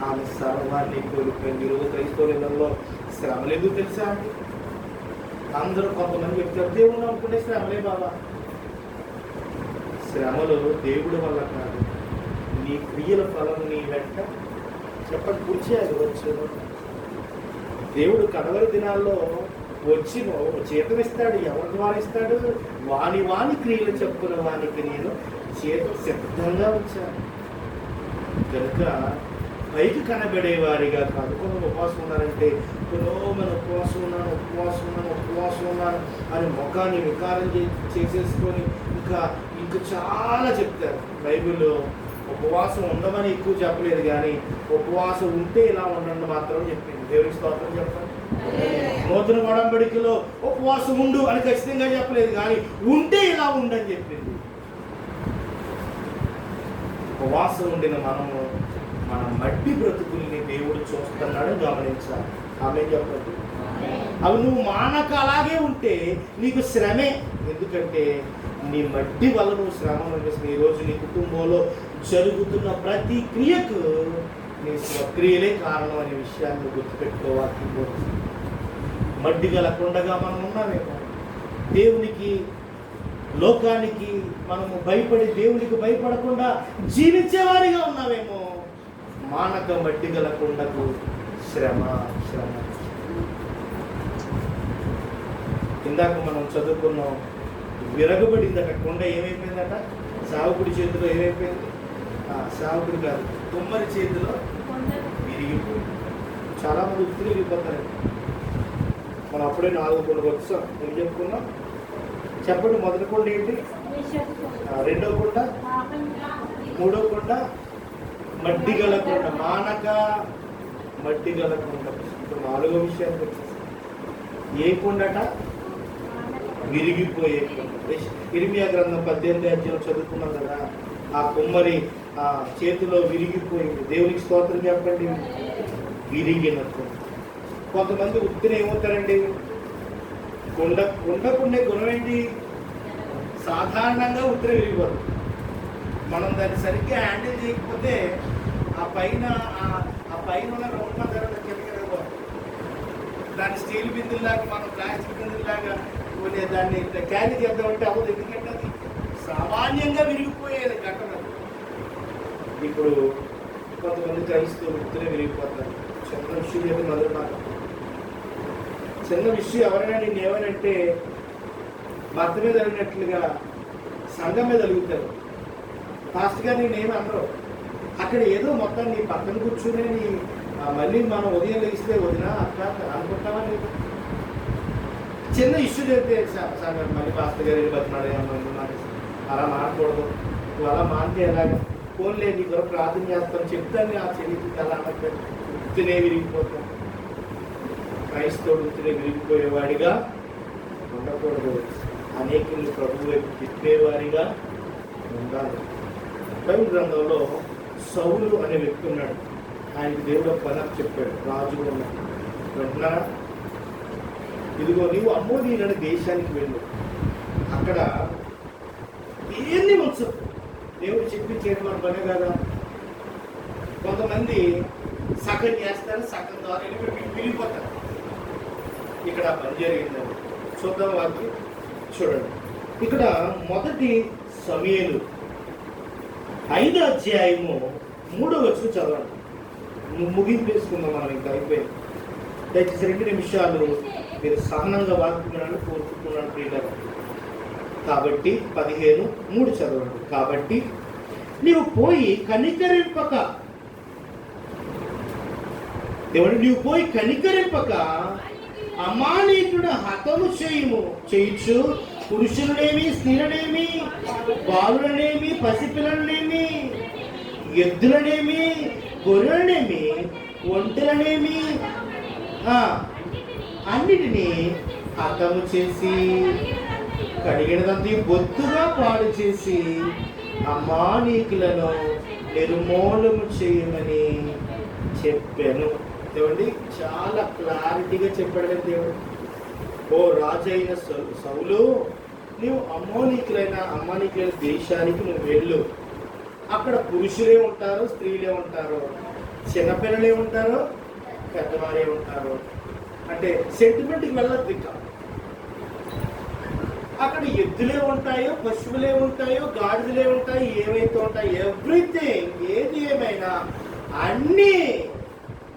ఆమె సర్వాన్ని కోల్పోయింది. ఈరోజు క్రైస్తవులలో శ్రమలు ఎందుకు తెలుసా అండి? అందరూ కొంతమంది చెప్తారు దేవుడు అనుకునే శ్రమలే బాబా. శ్రమలు దేవుడి వల్ల కాదు, నీ క్రియల ఫలం నీ వెంట చెప్పండి కూర్చి అది వచ్చేది. దేవుడు కడవరి దినాల్లో వచ్చి జీతం ఇస్తాడు. ఎవరి ద్వారా ఇస్తాడు? వాని క్రియలు చెప్పుకున్న వానికి నేను జీతం సిద్ధంగా వచ్చాను. కనుక పైకి కనబడేవారిగా కాదు. కొంచెం ఉపవాసం ఉన్నారంటే మనం ఉపవాసం ఉన్నాను అని ముఖాన్ని వికారం చేసేసుకొని ఇంకా చాలా చెప్తారు. బైబిల్లో ఉపవాసం ఉండమని ఎక్కువ చెప్పలేదు, కానీ ఉపవాసం ఉంటే ఇలా ఉండండి మాత్రం చెప్పింది. దేవునికి స్తోత్రం చెప్పండి. నూతన ఒడంబడికలో ఉపవాసం ఉండు అని ఖచ్చితంగా చెప్పలేదు, కానీ ఉంటే ఇలా ఉండని చెప్పింది. ఉపవాసం ఉండిన మనము మన మట్టి బ్రతుకుల్ని దేవుడు చూస్తున్నాడని గమనించాలి. ఆమె చెప్పండి. అవి నువ్వు మానక అలాగే ఉంటే నీకు శ్రమే. ఎందుకంటే నీ మట్టి వల్ల నువ్వు శ్రమ అనిపిస్తుంది. ఈరోజు నీ కుటుంబంలో జరుగుతున్న ప్రతి క్రియకు నీ స్వక్రియలే కారణం అనే విషయాన్ని గుర్తుపెట్టుకోవాలి. మడ్డి గల కొండగా మనం ఉన్నామేమో, దేవునికి లోకానికి మనము భయపడి దేవునికి భయపడకుండా జీవించేవారిగా ఉన్నామేమో. మానక మడ్డి గల కొండకు శ్రమ శ్రమ. ఇందాక మనం చదువుకున్నాం, విరగబడిందట కొండ. ఏమైపోయిందట? సావుకుడి చేతిలో ఏమైపోయింది? సావుకుడి కాదు, కుమ్మరి చేతిలో విరిగిపోయింది. చాలా మంది ఉత్తిరి విరిగిపోతారు. మనం అప్పుడే 4 కొండకు వచ్చాం. ఏం చెప్పుకున్నాం? చెప్పండి. మొదటి కొండ ఏంటి? రెండో కొండ, మూడో కొండ మడ్డి గల కొండ. మానక మడ్డి గల కొండ. ఇప్పుడు 4వ విషయానికి వచ్చేసి ఏ కొండట? విరిగిపోయే కొండ. ఇర్మియా గ్రంథం 18వ అధ్యాయం చదువుకున్నాం కదా. ఆ కుమ్మరి ఆ చేతిలో విరిగిపోయింది. దేవునికి స్తోత్రం చెప్పండి. విరిగిన కొండ. కొంతమంది ఉత్తిని ఏమవుతారండి? కొండకుండే గుణం ఏంటి? సాధారణంగా ఉత్తర విరిగిపోతుంది. మనం దాన్ని సరిగ్గా హ్యాండిల్ చేయకపోతే ఆ పైన ఉన్న రౌండ్ తర్వాత కిందకి దాన్ని స్టీల్ బిందుల్లాగా, మనం ప్లాస్టిక్ బిందుల్లాగా కొన్ని దాన్ని క్యారీ చేద్దామంటే అవ్వదు. ఎందుకంటే అది సామాన్యంగా విరిగిపోయేది ఘటన. ఇప్పుడు కొంతమంది క్రైస్తవులు ఉత్తరే విరిగిపోతారు. చిన్న విషయం అయితే మొదలు మాట. చిన్న విషయం ఎవరైనా నేను ఏమనంటే భర్త మీద అడిగినట్లుగా సంఘం మీద అడుగుతారు. ఫాస్ట్ గా నేనేమి అనరు. అక్కడ ఏదో మొత్తం నీ పక్కన కూర్చునే నీ మళ్ళీ మనం ఉదయం లేస్తే వదినా అక్క అనుకుంటామా లేదు. చిన్న ఇష్యూ అయితే సార్ మళ్ళీ ఫాస్ట్ గారు బతిమాడే అలా మానకూడదు. నువ్వు అలా మానితే ఎలాగా? ఫోన్లే నీ కొరకు ప్రార్థన చేస్తాను చెప్తాను. ఆ చెల్లికి అలా అనక ఉత్తినే విరిగిపోతాను. క్రైస్తవుడు ఉత్తినే విరిగిపోయేవాడిగా ఉండకూడదు. అనేకులు ప్రభు వైపు తిప్పేవారిగా ఉండాలి. బైబిల్ గ్రంథంలో సౌలు అనే వ్యక్తి ఉన్నాడు. ఆయనకి దేవుడు పని చెప్పాడు. రాజు ఉన్నాడు. అంటున్నారా? ఇదిగో నీవు అమ్మోనీయుల దేశానికి వెళ్ళు, అక్కడ ఏన్ని ఉంచు. దేవుడు చెప్పించేది మన పనే కదా. కొంతమంది సగం చేస్తారు, సగం ద్వారా విరిగిపోతారు. ఇక్కడ పని జరిగిందని చూద్దాం. వారికి చూడండి. ఇక్కడ మొదటి సమూయేలు 5వ అధ్యాయము 3వ వచనం చదవండి. ముగింపు వేసుకుందాం. మనం ఇంకా అయిపోయింది. దయచేసి 2 నిమిషాలు మీరు సహనంగా వాడుతున్నారని కోరుకుంటున్నాను ప్రియులారా. కాబట్టి 15:3 చదవండి. కాబట్టి నీవు పోయి కనికరింపక, నీవు పోయి కనికరింపక అమానీకుడు హతము చేయుచు పురుషులనేమి, స్త్రీలనేమి, బాలులనేమి, పసిపిల్లలనేమి, ఎద్దులనేమి, గొర్రెలనేమి, ఒంటెలనేమి అన్నిటినీ హతము చేసి కడిగినదంతా బొత్తుగా పాడు చేసి అమానీకులను నిర్మూలము చేయమని చెప్పాను. దేవుడి చాలా క్లారిటీగా చెప్పాడు కదా దేవుడు. ఓ రాజైన సౌలు, నీవు అమానీకులైన దేశానికి నువ్వు వెళ్ళు. అక్కడ పురుషులే ఉంటారు, స్త్రీలే ఉంటారు, చిన్నపిల్లలే ఉంటారు, పెద్దవారే ఉంటారు. అంటే సెంటిమెంట్కి వెళ్ళద్దు. ఇక అక్కడ ఎద్దులే ఉంటాయో, పశువులే ఉంటాయో, గాడిదలే ఉంటాయి, ఏవైతే ఉంటాయో ఎవ్రీథింగ్, ఏది ఏమైనా అన్నీ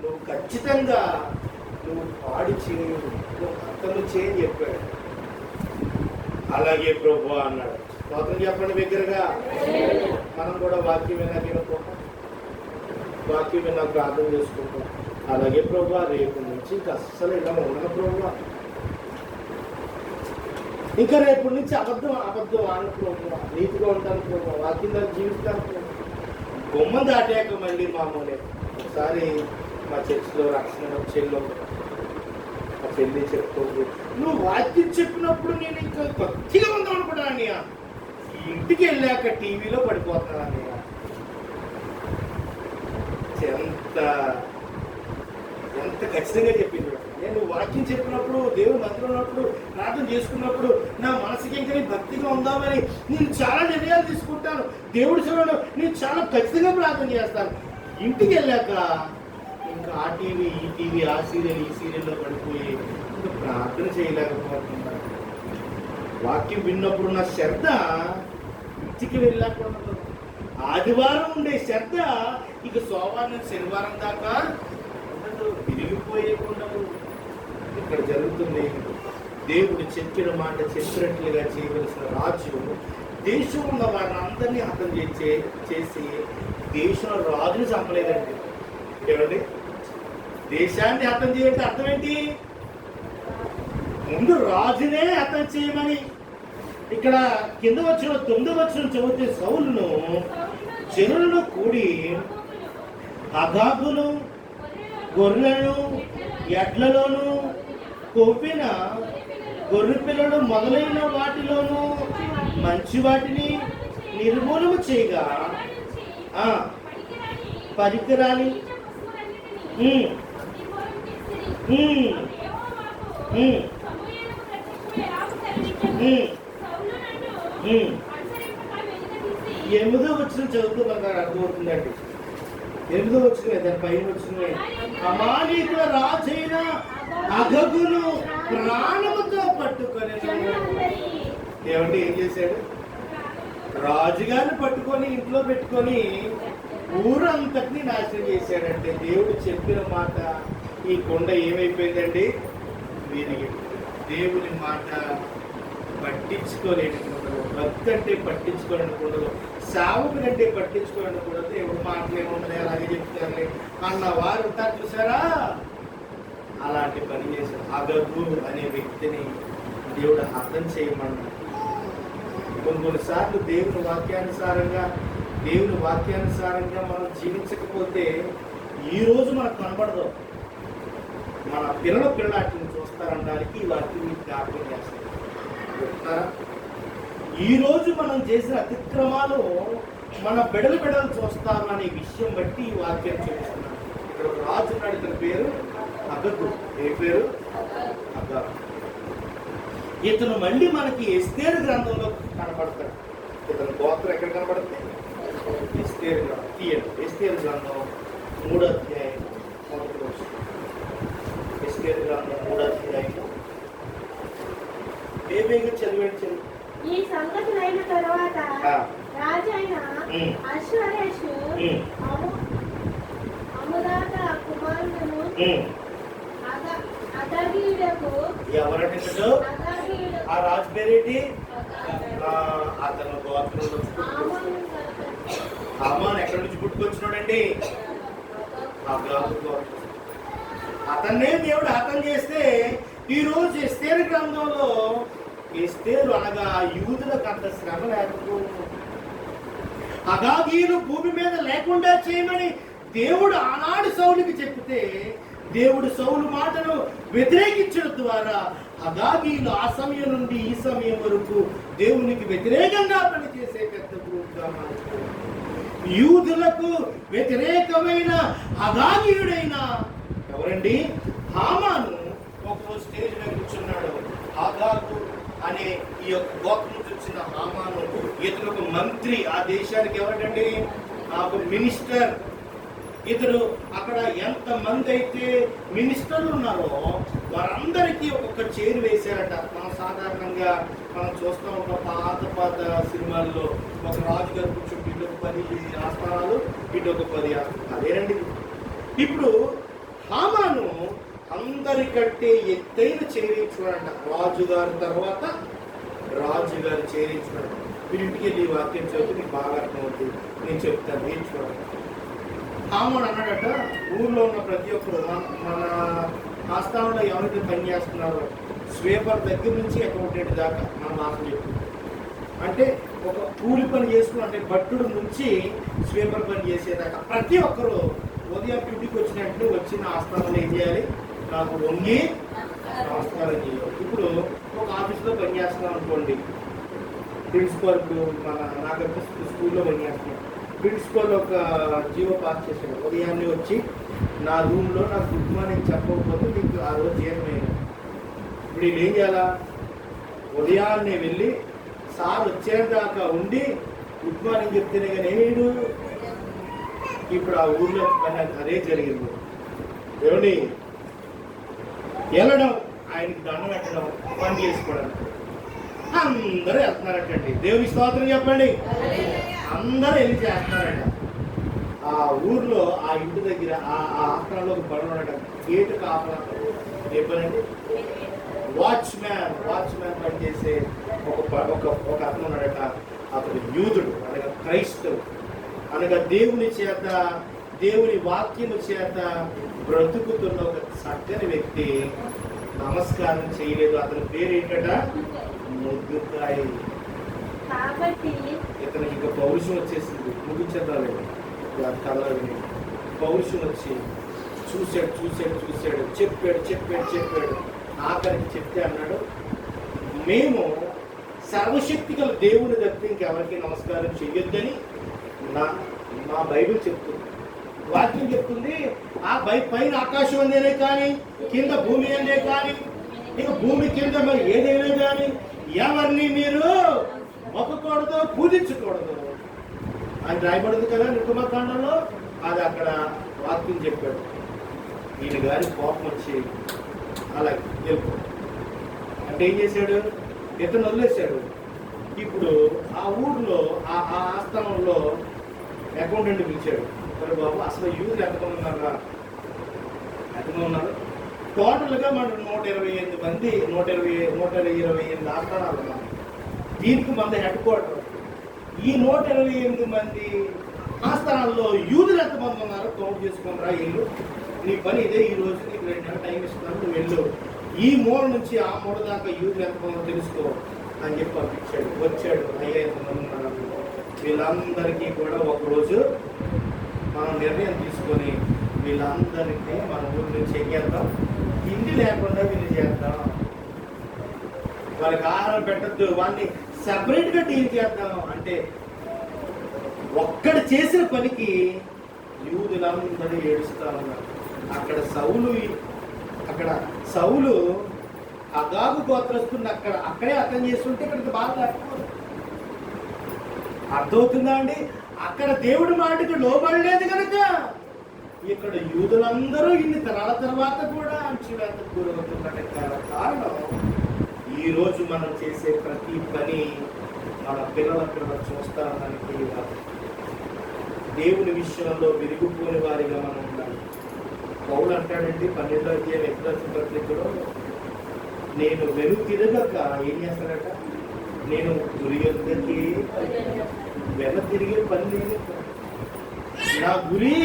నువ్వు ఖచ్చితంగా నువ్వు పాడు చేయు, నువ్వు అర్థము చేయని చెప్పాడు. అలాగే ప్రభు అన్నాడు. స్తోత్రం చెప్పండి బిగ్గరగా. మనం కూడా వాక్యం వినకపోతాం, వాక్యం విన్నా ప్రార్థన చేసుకుంటాం. అలాగే ప్రభు రేపు నుంచి ఇంకా అస్సలు ఇలా ఉండను ప్రభు, ఇంకా రేపు నుంచి అబద్ధం ఆడను ప్రభు, నీతిగా ఉంటాను ప్రభు, వాక్యం దాన్ని జీవిస్తాను ప్రభు. గుమ్మం దాటాక మళ్ళీ మామూలే. ఒకసారి మా చర్చిలో రక్షణ చెల్లో మా చెల్లి చెప్తుంది, నువ్వు వాక్యం చెప్పినప్పుడు నేను ఇంకా కొద్దిగా ఉందాం అనుకున్నాను అన్నయ్య, ఇంటికి వెళ్ళాక టీవీలో పడిపోతున్నాను అన్నయ్య. ఎంత ఖచ్చితంగా చెప్పింది. నేను వాక్యం చెప్పినప్పుడు దేవుడు మందిరం ఉన్నప్పుడు ప్రార్థన చేసుకున్నప్పుడు నా మనసుకి ఇంకా భక్తిగా ఉందామని నేను చాలా నిర్ణయాలు తీసుకుంటాను. దేవుడు చూడడం నేను చాలా ఖచ్చితంగా ప్రార్థన చేస్తాను. ఇంటికి వెళ్ళాక ఇంకా ఆ టీవీ ఈ టీవీ ఆ సీరియల్ ఈ సీరియల్లో పడిపోయి ఇంకా ప్రార్థన చేయలేకపోతున్నాను. వాక్యం విన్నప్పుడు నా శ్రద్ధ ఇంటికి వెళ్ళాక ఉండదు. ఆదివారం ఉండే శ్రద్ధ ఇక సోమవారం నుంచి శనివారం దాకా ఉండదు, విరిగిపోయేకుండా ఇక్కడ జరుగుతుంది. దేవుడు చెప్పిన మాట చెప్పినట్లుగా చేయవలసిన రాజు దేశం ఉన్న వారిని అందరినీ హతం చేసి దేశంలో రాజుని చంపలేదండి. ఏమండి, దేశాన్ని హతం చేయాలంటే అర్థం ఏంటి? ముందు రాజునే హతం చేయమని. ఇక్కడ కింద వచ్చిన 9వ వచనం చదివితే సౌలును జనులను కూడి అగాగును గొర్రెలను ఎడ్లలోను కొవ్విన గొర్రె పిల్లలు మొదలైన వాటిలోను మంచి వాటిని నిర్మూలన చేయగా పరికరాలి ఎనిమిదో వచ్చిన చదువుతున్నా అర్థమవుతుందండి. 8వ వచనం దాని పైన వచ్చిన అమాలీకుల రాజైన అగగును ప్రాణముతో పట్టుకొని ఏమంటే ఏం చేశాడు? రాజుగారిని పట్టుకొని ఇంట్లో పెట్టుకొని ఊరంతటిని నాశనం చేశాడంటే దేవుడు చెప్పిన మాట ఈ కొండ ఏమైపోయిందండి? వీరికి దేవుని మాట పట్టించుకోలేనుకుండదు. భక్తి అంటే పట్టించుకోలేనుకుండదు. సావుకుని అంటే పట్టించుకోలేనుకుండదు. దేవుడు మాటలు ఏముండదు అలాగే చెప్తారులే అన్న వారు ఉంటారు చూసారా? అలాంటి పని చేశారు. అగగు అనే వ్యక్తిని దేవుడు అర్థం చేయమన్నాడు. కొన్నిసార్లు దేవుని వాక్యానుసారంగా మనం జీవించకపోతే ఈ రోజు మనకు కనబడదు. మన పిల్లలు వాటిని చూస్తారనడానికి ఈ వాక్యం జ్ఞాపకం చేస్తారు. ఈ రోజు మనం చేసిన అతిక్రమాలు మన బిడలు చూస్తారు అనే విషయం బట్టి ఈ వాక్యం చూపిస్తున్నాను. ఇక్కడ ఒక రాజు ఉన్నాడు, ఇతని పేరు అగగు. ఏ పేరు? అగగు. ఇతను మళ్ళీ మనకి ఎస్తేరు గ్రంథంలో కనబడతాడు. ఇతని గోత్రం ఎక్కడ కనబడుతుంది? ఎస్తేరు గ్రంథం తీయండి. ఎస్తేరు గ్రంథం 3వ అధ్యాయం 1వ వచనం. ఎస్తేరు గ్రంథం 3వ అధ్యాయం చదివండి. ఈ సంగతులైన తరువాత రాజైన అశ్వరేషు అముదాత కుమారులను అతగీయుడకు. ఎవరంటే ఆ రాజు పేరేంటి? అతను గోత్రంలో హామాను ఎక్కడి నుంచి పుట్టుకొచ్చినాడండి? అతన్నే దేవుడు హతం చేస్తే ఈ రోజు ఎస్తేరు గ్రంథంలో ఎస్తేరు అనగా యూదులకు అంత శ్రమ లేకపోవడం, అగాగీలు భూమి మీద లేకుండా చేయమని దేవుడు ఆనాడు సౌలుకి చెప్తే దేవుడు సౌలు మాటను వ్యతిరేకించడం ద్వారా అగాగీలు ఆ సమయం నుండి ఈ సమయం వరకు దేవునికి వ్యతిరేకంగా పనిచేసే పెద్ద గ్రూప్గా మారిపోయారు. యూదులకు వ్యతిరేకమైన అగాగీయుడైన ఎవరండి? హామాను ఒక స్టేజ్ మీద కూర్చున్నాడు. అగాగు అనే ఈ యొక్క గోత్రం నుంచి వచ్చిన హామాను ఇతను ఒక మంత్రి. ఆ దేశానికి ఎవరండి? ఒక మినిస్టర్. ఇతడు అక్కడ ఎంత మంది అయితే మినిస్టర్లు ఉన్నారో వారందరికీ ఒక్కొక్క చైర్ వేశారట. మనం సాధారణంగా మనం చూస్తూ ఉంటాం పాత సినిమాల్లో ఒక రాజుగారు కూర్చుంటే ఇటు ఒక 10 ఆస్థానాలు, ఇటు ఒక 10 ఆస్థానాలు. అదేనండి. ఇప్పుడు హామాను అందరికంటే ఎత్తైన చేయించుకోడంట. రాజుగారి తర్వాత రాజుగారు చేయించుకోవడం. మీరు ఇంటికి వెళ్ళి వాక్యం చదివితే మీకు బాగా అర్థమవుతుంది. నేను చెప్తాను, ఏం చూడండి. హామాను అన్నాడట, ఊర్లో ఉన్న ప్రతి ఒక్కరు మన ఆస్థానంలో ఎవరైతే పని చేస్తున్నారో స్వీపర్ దగ్గర నుంచి అకౌంటెంట్ దాకా మన మాట చెప్తుంది. అంటే ఒక కూలి పని చేసుకుని అంటే భట్టుడు నుంచి స్వీపర్ పని చేసేదాకా ప్రతి ఒక్కరు ఉదయం డ్యూటీకి వచ్చినట్టు వచ్చిన ఆస్థానంలో ఏం చేయాలి? నాకు వంగి నమస్కారం చేయాలి. ఇప్పుడు ఒక ఆఫీస్లో పని చేస్తున్నాం అనుకోండి, ప్రిన్సిపల్ నాకంటే స్కూల్లో పని చేస్తున్నాం. ప్రిన్సిపల్ ఒక జీవో పాస్ చేశాడు. ఉదయాన్నే వచ్చి నా రూమ్లో నాకు గుడ్ మార్నింగ్ చెప్పకపోతే మీకు ఆ రోజు జీతమైన. ఇప్పుడు వీళ్ళు ఏం చేయాలా? ఉదయాన్నే వెళ్ళి సార్ వచ్చేదాకా ఉండి గుడ్ మార్నింగ్ చెప్తేనే కానీ ఏడు. ఇప్పుడు ఆ ఊర్లో పని అదే జరిగింది. ఏమండి, వెళ్ళడం, ఆయనకి దండం పెట్టడం, పని చేసుకోవడం, అందరూ వెళ్తున్నారటండి. దేవుని స్తోత్రం చెప్పండి. అందరూ వెళ్ళి చేస్తున్నారట. ఆ ఊర్లో ఆ ఇంటి దగ్గర ఆ ఆస్థానంలో ఒక పనులు ఉండట. గేటు కాపలా చెప్పనండి, వాచ్మ్యాన్ పనిచేసే ఒక అతను ఉన్నాడట. అతడు యూదుడు అనగా క్రైస్తవు అనగా దేవుని చేత, దేవుని వాక్యము చేత బ్రతుకుతున్న ఒక చక్కని వ్యక్తి నమస్కారం చేయలేదు. అతని పేరు ఏంటట? ముద్దుకాయ. ఇతనికి ఇంకా పౌరుషం వచ్చేసింది. ముగించేద్దాం కథలో విని పౌరుషం వచ్చి చూశాడు, చెప్పాడు. ఆఖరికి చెప్తే అన్నాడు, మేము సర్వశక్తి గల దేవుని తప్పి ఇంకెవరికి నమస్కారం చెయ్యొద్దని మా బైబిల్ చెప్తుంది, వాక్యం చెప్తుంది. ఆ పైన ఆకాశం అందేనే కానీ, కింద భూమి అందే కానీ, ఇక భూమి కింద మరి ఏదైనా కానీ ఎవరిని మీరు మొక్కకూడదు, పూజించకూడదు అని రాయబడింది కదా నిర్గమకాండంలో. అది అక్కడ వాక్యం చెప్పాడు. ఈయన గారి కోపం వచ్చి అలా వెళ్ళిపో అంటే ఏం చేశాడు? ఇతను వదిలేశాడు. ఇప్పుడు ఆ ఊర్లో ఆ ఆస్థానంలో అకౌంటెంట్ పిలిచాడు. సరే బాబు, అసలు యూజర్ ఎంతమంది ఉన్నారు? టోటల్గా మన 128 మంది, 128 ఆస్థానాలు ఉన్నాయి. దీనికి మన హెడ్ క్వార్టర్. ఈ 128 మంది ఆస్థానాల్లో యూదులు ఎంతమంది ఉన్నారో కౌంట్ చేసుకుని రా. ఇల్లు నీ పని ఇదే, ఈ రోజు నీకు 2 నెలలు టైం ఇస్తున్నాను, నువ్వు వెళ్ళు. ఈ మూల నుంచి ఆ మూల దాకా యూదులు ఎంతమంది తెలుసుకో అని చెప్పి పంపించాడు. వచ్చాడు, 500 మంది ఉన్నారు. వీళ్ళందరికీ కూడా ఒకరోజు మనం నిర్ణయం తీసుకొని వీళ్ళందరికీ మన ఊరి నుంచి ఎక్కేద్దాం, తిండి లేకుండా వీళ్ళు చేద్దాం, వాళ్ళకి ఆహారం పెట్టద్దు, వాళ్ళని సెపరేట్గా డీల్ చేద్దాం అంటే ఒక్కడు చేసిన పనికి యూదులందరూ ఏడుస్తా ఉన్నారు. అక్కడ సౌలు అగాగు గోత్రస్తుని అక్కడే అర్థం చేస్తుంటే ఇక్కడికి బాగా లేకపోతుంది. అర్థమవుతుందా అండి? అక్కడ దేవుడి మాటకు లోబడలేదు కనుక ఇక్కడ యూదులందరూ ఇన్ని తరాల తర్వాత కూడా అంచువేతకు గురవుతున్నట్టు కారణం ఈ రోజు మనం చేసే ప్రతి పని మన పిల్లల చూస్తానికి దేవుని విషయంలో విరిగిపోని వారిగా మనం ఉండాలి. పౌలు అంటాడండి 12వ అధ్యాయం ఎఫెసీయుల పత్రికలో, నేను వెనుతిరగక ఏం చేస్తాడట? నేను గురి యొద్దకి వెన తిరిగే పని లేదు. నా గురి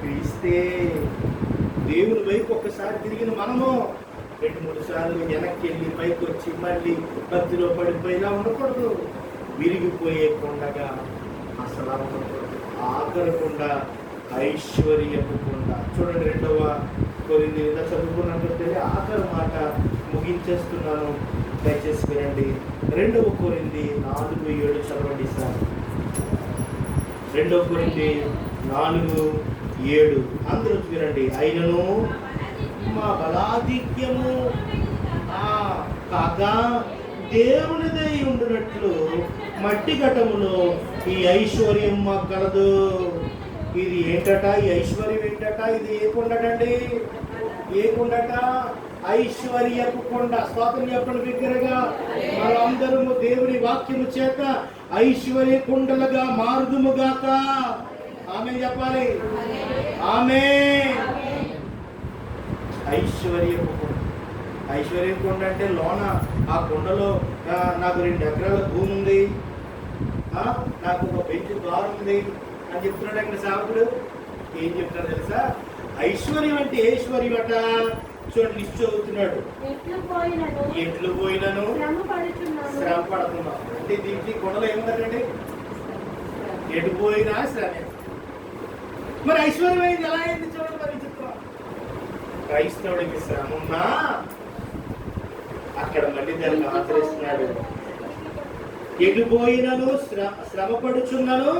క్రీస్తే. దేవుని వైపు ఒక్కసారి తిరిగిన మనము 2-3 సార్లు వెనక్కి వెళ్ళి పైకి వచ్చి మళ్ళీ భక్తిలో పడిపోయేలా ఉండకూడదు. విరిగిపోయే కొండగా అసలు ఉండకూడదు. ఆఖరకుండా ఐశ్వర్యపు కొండ. చూడండి 2వ కొరింథీయుల చదువుకున్నట్లయితే ఆఖరి మాట ముగించేస్తున్నాను, దయచేసి వినండి. 2వ కొరింథీ 4:7 చదవండి సార్. 2వ కొరింథీ 4:7 అందరూ వినండి. అయినను మా బలాధిక్యము కాక దేవునిదై ఉండునట్లు మట్టి ఘటములో ఈ ఐశ్వర్యం మాకు కలదు. ఇది ఏంటట? ఈ ఐశ్వర్యం ఏంటట? ఇది ఏ కొండటండి? ఏ కొండట? ఐశ్వర్యపు కొండ. స్తోత్రం చెప్పండి బిగ్గరగా. మనందరము దేవుని వాక్యము చేత ఐశ్వర్య కొండలుగా మారుదుముగాక. ఆమేన్ చెప్పాలి. ఆమేన్. ఐశ్వర్యపు కొండ. ఐశ్వర్యం కొండ అంటే లోన ఆ కొండలో నాకు 2 ఎకరాల భూమి ఉంది, నాకు ఒక బెంచ్ కారు ఉంది అని చెప్తున్నాడు అక్కడ సేవకుడు. ఏం చెప్తాడు తెలుసా? ఐశ్వర్యం అంటే ఐశ్వర్యం అట. చూడండి లిస్ట్ చదువుతున్నాడు. ఎట్లు పోయినను శ్రమ పడుతున్నాం అంటే దీనికి కొండలో ఏముందండి? ఎటు పోయినా శ్రమే. మరి ఐశ్వర్యం అయింది ఎలా అయింది చూడండి. మరి చెప్తాం, క్రైస్తవుడికి శ్రమ ఉన్నా అక్కడ మళ్ళీ దాన్ని ఆచరిస్తున్నాడు. ఎటుపోయినను శ్రమ పడుచున్నాను,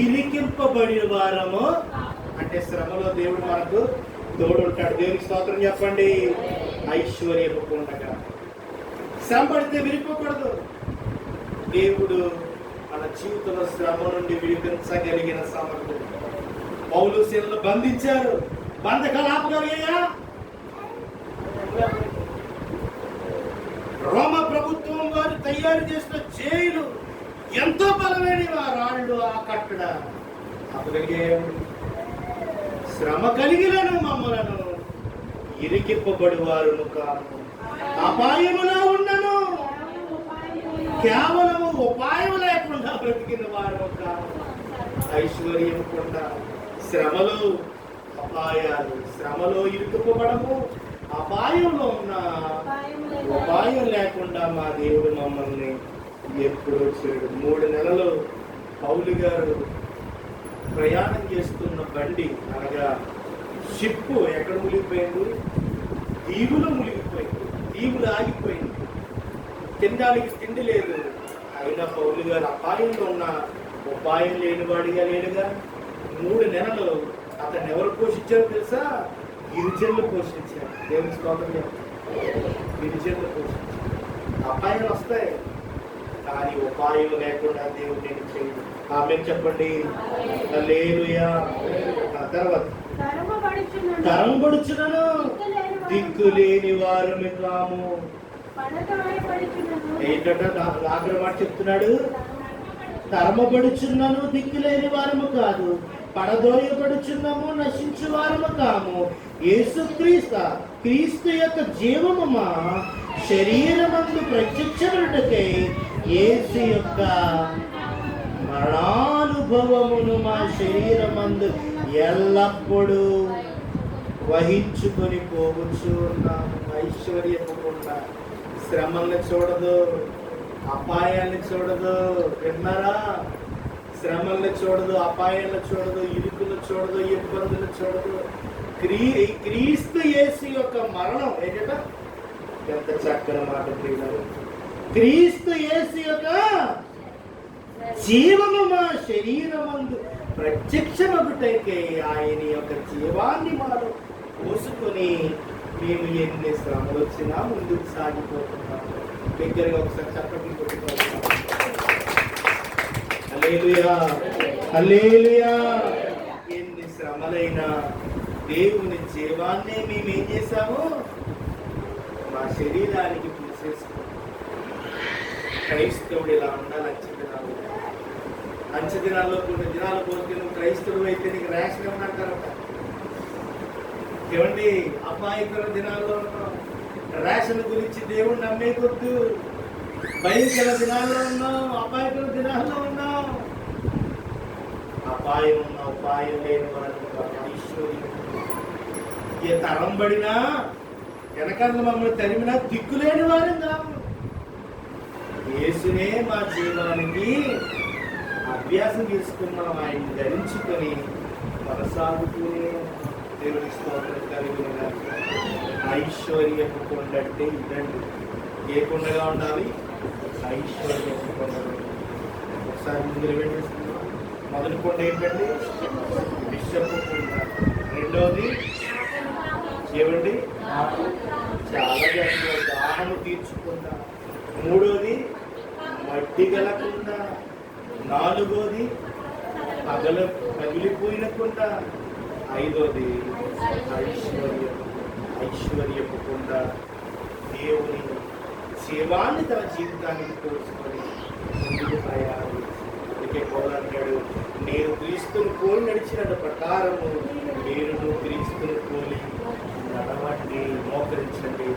ఇరికింపబడిన వారము అంటే శ్రమలో దేవుడు మనకు తోడు ఉంటాడు. దేవునికి స్తోత్రం చెప్పండి. ఐశ్వర్యపు కొండగా శ్రమ పడితే విరిపోకూడదు. దేవుడు మన జీవితంలో శ్రమ నుండి విడిపించగలిగిన సమర్థుడు. పౌలు శీలను బంధించారు, బంధకాలు ఆపగలిగాయా? రోమ ప్రభుత్వం వారు తయారు చేసిన జైలు ఎంతో బలమైన ఆ రాళ్ళు, ఆ కట్టడ ఆపగలిగాయండి. శ్రమ కలిగినను మమ్మలను ఇరికింపబడి వారును కాను, అపాయములో ఉన్నను కేవలము ఉపాయం లేకుండా బ్రతికిన వారు కాను. ఐశ్వర్యం కూడా శ్రమలు, అపాయాలు, శ్రమలో ఇరుక్కుపోవడము, అపాయంలో ఉన్న ఉపాయం లేకుండా మా దేవుడు మమ్మల్ని ఎప్పుడూ చేయడు. 3 నెలలు పౌలు గారు ప్రయాణం చేస్తున్న బండి అనగా షిప్ ఎక్కడ మునిగిపోయింది? దీవులో మునిగిపోయింది. దీవులు ఆగిపోయింది, తినడానికి తిండి లేదు. అయినా పౌలు గారు అపాయంలో ఉన్న ఉపాయం లేనివాడిగా లేడుగా. 3 నెలలు అతన్ని ఎవరు పోషించారో తెలుసా? గిరిజనులు పోషించారు. దేవుని స్తోత్రం చెప్పండి. గిరిజనులు పోషించారు. అపాయాలు వస్తాయి, కానీ ఉపాయం లేకుండా దేవుడు నేను చేయడు. ఆమేన్ చెప్పండి. హల్లెలూయా. తర్వాత తరంబడుచునను దిక్కు లేని వారు కాము. ఏంటంటే ఆఖరి మాట చెప్తున్నాడు, తరమబడుచున్నాను దిక్కులేని వారము కాదు, పడదోయబడుచున్నాము నశించు వారము కాము. క్రీస్తు యొక్క జీవము మా శరీరమందు ప్రత్యక్షములకై యేసు యొక్క మరణానుభవమును మా శరీరమందు ఎల్లప్పుడూ వహించుకొని పోవచ్చు ఉన్నాము. ఐశ్వర్యకుండా శ్రమల్ని చూడదు, అపాయాన్ని చూడదు. విన్నారా? శ్రమల్ని చూడదు, అపాయాన్ని చూడదు, ఇరుకులు చూడదు, ఇబ్బందులు చూడదు. క్రీస్తు యేసు యొక్క మరణం ఏంటంట? ఎంత చక్కని మాట ప్రియులారా. క్రీస్తు యేసు యొక్క జీవము మా శరీరమందు ప్రత్యక్షమగుటైతే ఆయన యొక్క జీవాన్ని మనం పోసుకొని మేము ఎన్ని శ్రమలు వచ్చినా ముందుకు సాగిపోతున్నాము. దగ్గరగా ఒకసారి చప్పట్లు కొట్టుకోవాలి. హల్లెలూయా, హల్లెలూయా. ఎన్ని శ్రమలైనా దేవుని జీవాన్నే మేము ఏం చేశాము? మా శరీరానికి పూసేసుకున్నాం. క్రైస్తవుడు ఇలా ఉండాలి. అంచె దినాల్లో కొన్ని దినాలు పోతే నువ్వు క్రైస్తవుడు అయితే నీకు రేషన్ ఏమన్నారట? ఏమండి, అపాయకర దినాల్లో ఉన్నాం. రేషన్ గురించి దేవుడు నమ్మే కొద్దు. భయంకర దినాల్లో ఉన్నాం, అపాయకర దినాల్లో ఉన్నాం. అపాయం ఉన్న ఉపాయం లేని వారు ఐశ్వర్యం. ఏ తరం పడినా వెనకాల మమ్మల్ని తరిమినా దిక్కులేని వారు కాదు. యేసునే మా జీవానికి అభ్యాసం చేసుకున్నాం. ఆయన్ని ధరించుకొని కొనసాగుతూనే దేవుని స్తోత్రం కలిగిన ఐశ్వర్యపు కొండ అంటే ఇదండి. ఏ కొండగా ఉండాలి? ఐశ్వర్యపు కొండ. ఒకసారి ముందు పెట్టేస్తున్నాం. మొదటి కొండ ఏంటండి? విషపు కొండ. రెండవది ఏమండి? చాలా జాగ్రత్త దాహము తీర్చుకుంటా. మూడోది మట్టి గలకుండా. నాలుగోది పగిలిపోయినకుండా. ఐదోది ఐశ్వర్యపుకుండా దేవుని జీవాన్ని తన జీవితానికి పోల్చుకొని ముందుకు ప్రయాణం. అందుకే పౌలు అంటాడు, నేను క్రీస్తుని పోలి నడిచిన ప్రకారము నేను క్రీస్తుని పోలి నడవండి, మోకరించండి,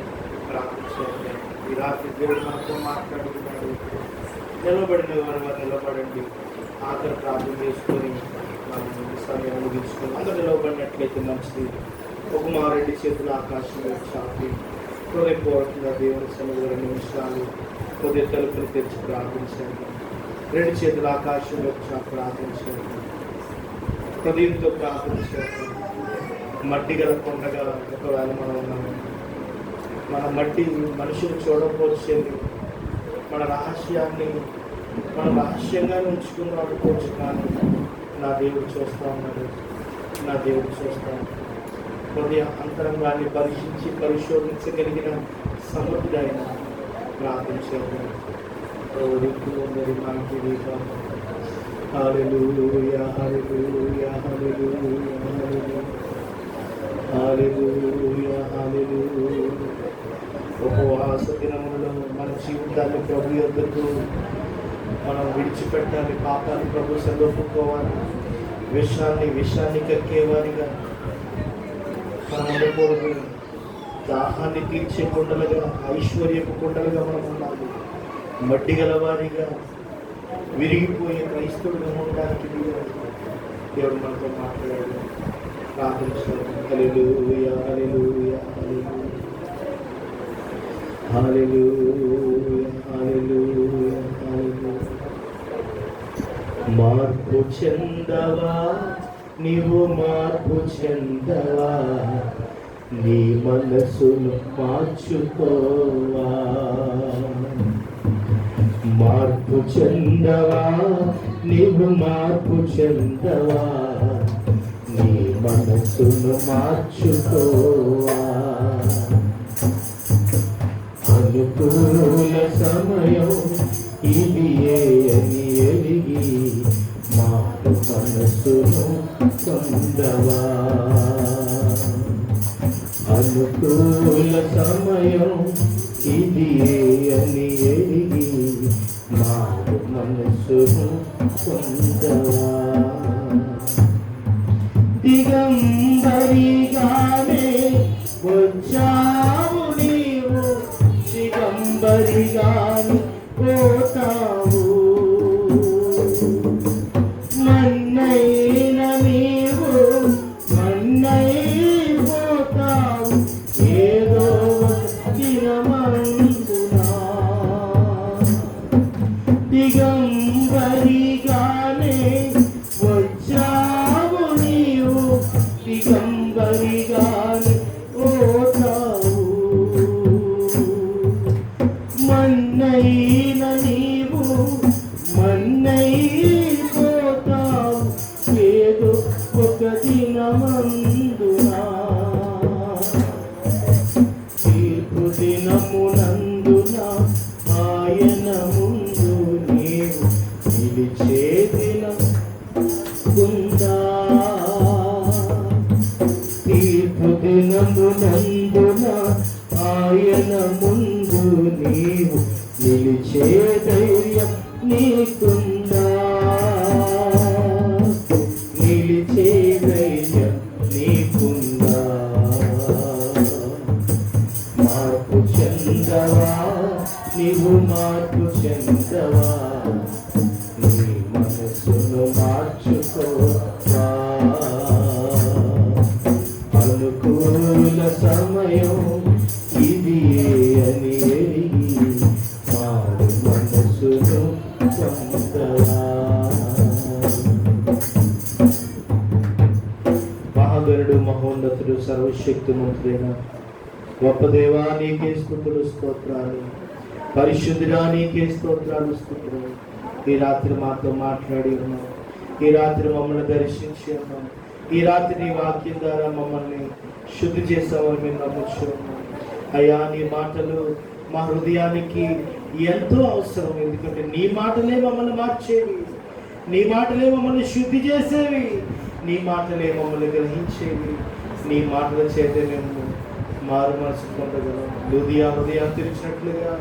ప్రార్థించండి. ఈ రాత్రి దేవుడు మనతో మాట్లాడుతున్నాడు. నిలబడిన వారు నిలబడండి. ఆఖరి ప్రార్థన చేసుకొని మనం సమయం ముగించుకొని అందరూ నిలబడినట్లయితే మంచిది. ఒక మా 2 చేతులు ఆకాశంలో చాపి హృదయపూర్వకంగా దేవుని సన్నిధిలో 2 నిమిషాలు హృదయ తలుపులు తెరిచి ప్రార్థించండి. 2 చేతులు ఆకాశంలో చాపి ప్రార్థించండి. హృదయంతో ప్రార్థించండి. మట్టి గల కొండగా ఒకవేళ మనం ఉన్నాము. మన మట్టి మనుషులు చూడకపోవచ్చేది. మన రహస్యాన్ని మనం రహస్యంగానే ఉంచుకుని వాడుకోవచ్చు, కానీ నా దేవుడు చూస్తూ ఉన్నాడు. నా దేవుడు చూస్తాను. హృదయ అంతరంగాన్ని పరిశోధించగలిగిన సమర్థుడైన ప్రార్థన చేద్దాం. హల్లెలూయా హల్లెలూయా హల్లెలూయా హల్లెలూయా హల్లెలూయా. ఉపవాస దినములలో మన జీవితాన్ని ప్రభు యొద్దకు మనం విడిచిపెట్టాలి. పాపాన్ని ప్రభు సరిదొప్పుకోవాలి. విషాన్ని కక్కేవారిగా మనం ఉండకూడదు. దాహాన్ని తీర్చే కుండలుగా, ఐశ్వర్యపు కుండలుగా మనం ఉండాలి. మట్టి గలవారిగా, విరిగిపోయే క్రైస్తవుడిగా ఉండడానికి దేవుడు మనతో మాట్లాడాడు. ప్రార్థించాడు. హల్లెలూయా హల్లెలూయా హల్లెలూయా హల్లెలూయా హల్లెలూయా. మార్పు చెందవా నీవు, మార్పు చెందవా, నీ మనసును మార్చుకోవా. మార్పు చెందవా నీవు, మార్పు చెందవా, నీ మనసును మార్చుకోవా. అనుకూల సమయం ఇది అని ఎరిగి మారు మనసును పొందవా. అనుకూల సమయం ఇది అని ఎరిగి మారు మనసును పొందవా. దిగంబరిగానే వచ్చావు నీవు, దిగంబరిగానే పోతావు. మన్నైన నీవు మన్నైపోతావు ఏదో దినమందునా. దిగంబరిగానే వచ్చావు నీవు, దిగంబరిగానే పోతావు. మన్నైన నీవు మన్నైపోతావు ఏదో ఒక దినమందునా. తీర్పు దినమునందున ఆయన ముందు నీవు నిలిచే దినం ఉందా. తీర్పు దినమునందున ఆయన ముందు నీవు నిలిచే ధైర్యం నీకుందా. నిలిచే ధైర్యం నీకుందా. మార్పు చెందవా నీవు, మార్పు చెందవా, నీ మనసును మార్చుకోవా. అనుకూల సమయం ఇది అని ఎరిగి మారు మనసును పొందవా. మహాగణుడు, మహోన్నతుడు, సర్వశక్తిమంతుడైన గొప్ప దేవా నీకే స్తుతులు స్తోత్రాలు. పరిశుద్ధుడా నీకే స్తోత్రాలు స్తోత్రాలు. ఈ రాత్రి మాతో మాట్లాడి ఉన్నాం. ఈ రాత్రి మమ్మల్ని దర్శించి ఉన్నాం. ఈ రాత్రి నీ వాక్యం ద్వారా మమ్మల్ని శుద్ధి చేసామని మేము నమ్ముచు ఉన్నాం. అయ్యా, నీ మాటలు మా హృదయానికి ఎంతో అవసరం. ఎందుకంటే నీ మాటలే మమ్మల్ని మార్చేవి, నీ మాటలే మమ్మల్ని శుద్ధి చేసేవి, నీ మాటలే మమ్మల్ని గ్రహించేవి. నీ మాటల చేత మేము మారు మనసు పొందగలం. హృదయాన్ని తెరిచినట్లుగా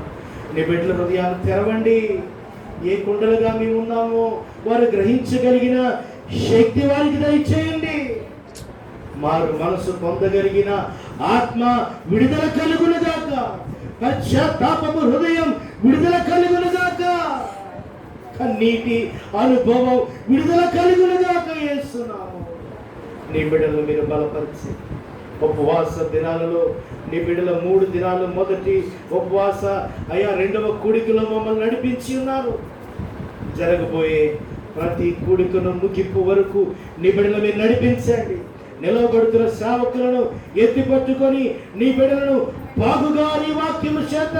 నీ బిడ్డల హృదయాన్ని తెరవండి. ఏ కుండలుగా మేము ఉన్నామో వారు గ్రహించగలిగిన శక్తి వారికి దయచేయండి. మారు మనసు పొందగలిగిన ఆత్మ విడుదల కలుగునుగాక. పశ్చాత్తాపము హృదయం విడుదల కలుగునుగాక. కన్నీటి అనుభవం విడుదల కలుగునుగాక. యేసునామమున నీ బిడ్డలను మీరు బలపరిచి ఉపవాస దినాలలో నీ బిడ్డల 3 దినాలు మొదటి ఉపవాస అయ్యా 2వ కూడికలో మమ్మల్ని నడిపించి ఉన్నారు. జరగబోయే ప్రతి కూడికను ముగింపు వరకు నీ బిడ్డల మీరు నడిపించండి. నిలవబడుతున్న సేవకులను ఎత్తి పట్టుకొని నీ బిడ్డలను బాగుగా నీ వాక్యము చేత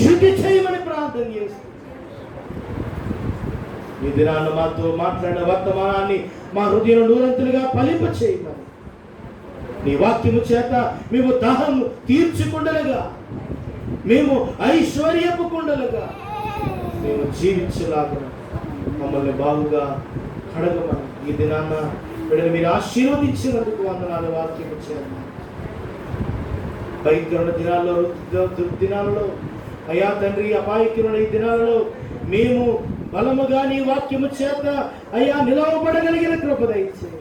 శుద్ధి చేయమని ప్రార్థన చేస్తూ ఈ దినాన్ని మాతో మాట్లాడిన వర్తమానాన్ని మా హృదయంలో నూరంతులుగా ఫలింప చేయమని నీ వాక్యము చేత మేము దాహం తీర్చుకుండలుగా, మేము ఐశ్వర్యపు కుండలుగా మేము జీవించలాగా మమ్మల్ని బాగుగా కడగమని ఈ దినాన్న వీళ్ళని మీరు ఆశీర్వదించినందుకు వందనాలు. వాక్యము చేత భయంకరమైన దినాల్లో, దినాలలో అయ్యా తండ్రి, అపాయకరమైన ఈ దినాలలో మేము బలముగా నీ వాక్యము చేత అయ్యా నిలవబడగలిగిన కృప దయచేయండి.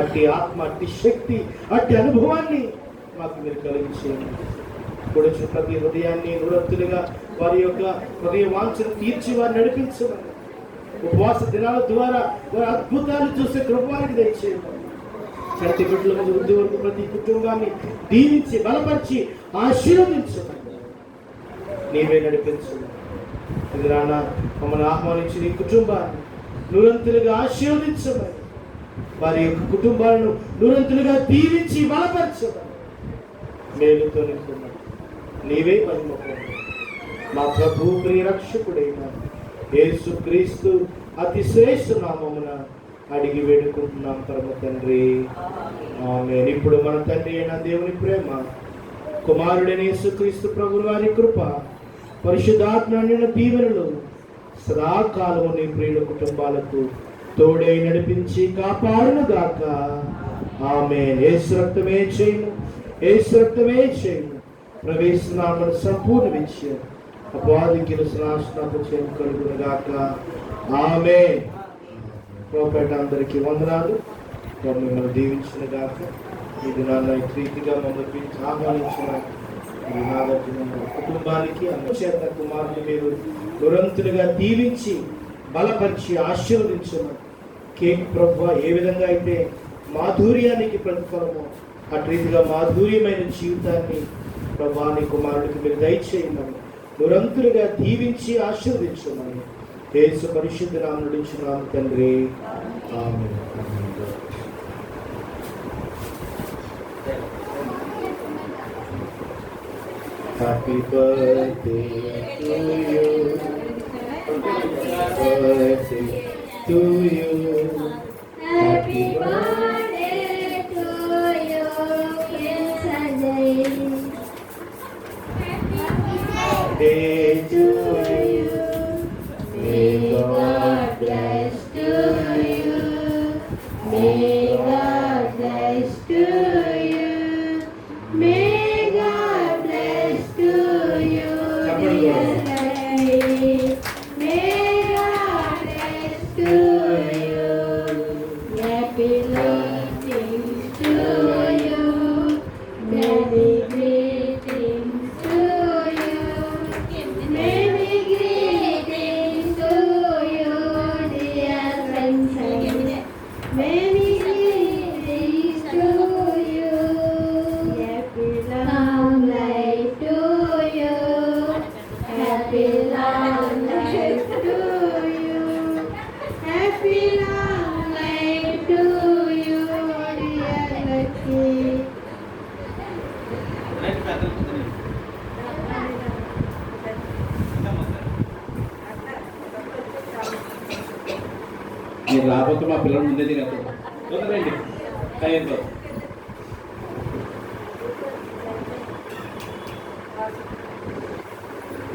అట్టి ఆత్మ, అట్టి శక్తి, అట్టి అనుభవాన్ని మాకు మీరు కలిగించేయండి. కూర్చున్న ప్రతి హృదయాన్ని నివృత్తులుగా వారి యొక్క హృదయ వాంఛను తీర్చి వారు నడిపించమని, ఉపవాస దినాల ద్వారా వారి అద్భుతాలు చూసే కృపానికి దయచేయండి. చర్చి బిడ్డల మీద వృద్ధి వరకు ప్రతి కుటుంబాన్ని దీవించి బలపరిచి ఆశీర్వదించమని నీవే నడిపించమని. ఇది నాన్న మమ్మల్ని ఆహ్వానించి నీ కుటుంబాన్ని నూరంతులుగా ఆశీర్వదించమని, వారి యొక్క కుటుంబాలను నూరంతులుగా దీవించి బలపరచమని, మేలుతో నింపుమని నీవే మహిమపొందు. మా ప్రభు ప్రియ రక్షకుడైన యేసు క్రీస్తు అతి శ్రేష్ఠ నామమున అడిగి వేడుకుంటున్నాం పరమ తండ్రి, ఆమేన్. ఇప్పుడు మన తండ్రి అయిన దేవుని ప్రేమ, కుమారుడైన యేసు క్రీస్తు ప్రభు వారి కృప, పరిశుద్ధాత్మ దీవెనలు సదాకాలము నీ ప్రియుల కుటుంబాలకు తోడై నడిపించి కాపాడును గాక. ఆమేన్. యేసు రక్తమే చేయము, యేసు రక్తమే చేయము. ప్రవేశనామను సంపూర్ణ విజయం అపవాదికి నాశనపు చేయము కలుగును గాక. ఆమేన్. ప్రోపేట అందరికీ వందనాలు. మిమ్మల్ని దీవించిన గాక. ఇది నాన్న రీతిగా మమ్మల్ని పిలిచి ఆహ్వానించిన కుటుంబానికి అనుచేత కుమారుని మీరు దురంతులుగా దీవించి బలపరిచి ఆశీర్వదించమని, కేక్ ప్రభు ఏ విధంగా అయితే మాధుర్యానికి ప్రతిఫలము అటు రీతిగా మాధుర్యమైన జీవితాన్ని ప్రభాని కుమారుడికి మీరు దయచేయమని, దురంతులుగా దీవించి ఆశీర్వదించమని యేసు పరిశుద్ధ నామమున నడిచున్నాము తండ్రి. ఆమేన్. Happy birthday to you. Happy birthday to you. Happy birthday to you, Prince Ajay. Day to you. May God bless to you. May God bless to you. May God bless to you, dear Daddy. May God bless to you. Happy birthday to you. Many greetings to you. Many greetings to you, dear friends. Many greetings to you. Happy long life to you. Happy long life to you. Happy long life to you, dear Lucky. మీరు రాబోతే మా పిల్లలు ముందే తినేస్తారు. వదలండి అయ్యిందో.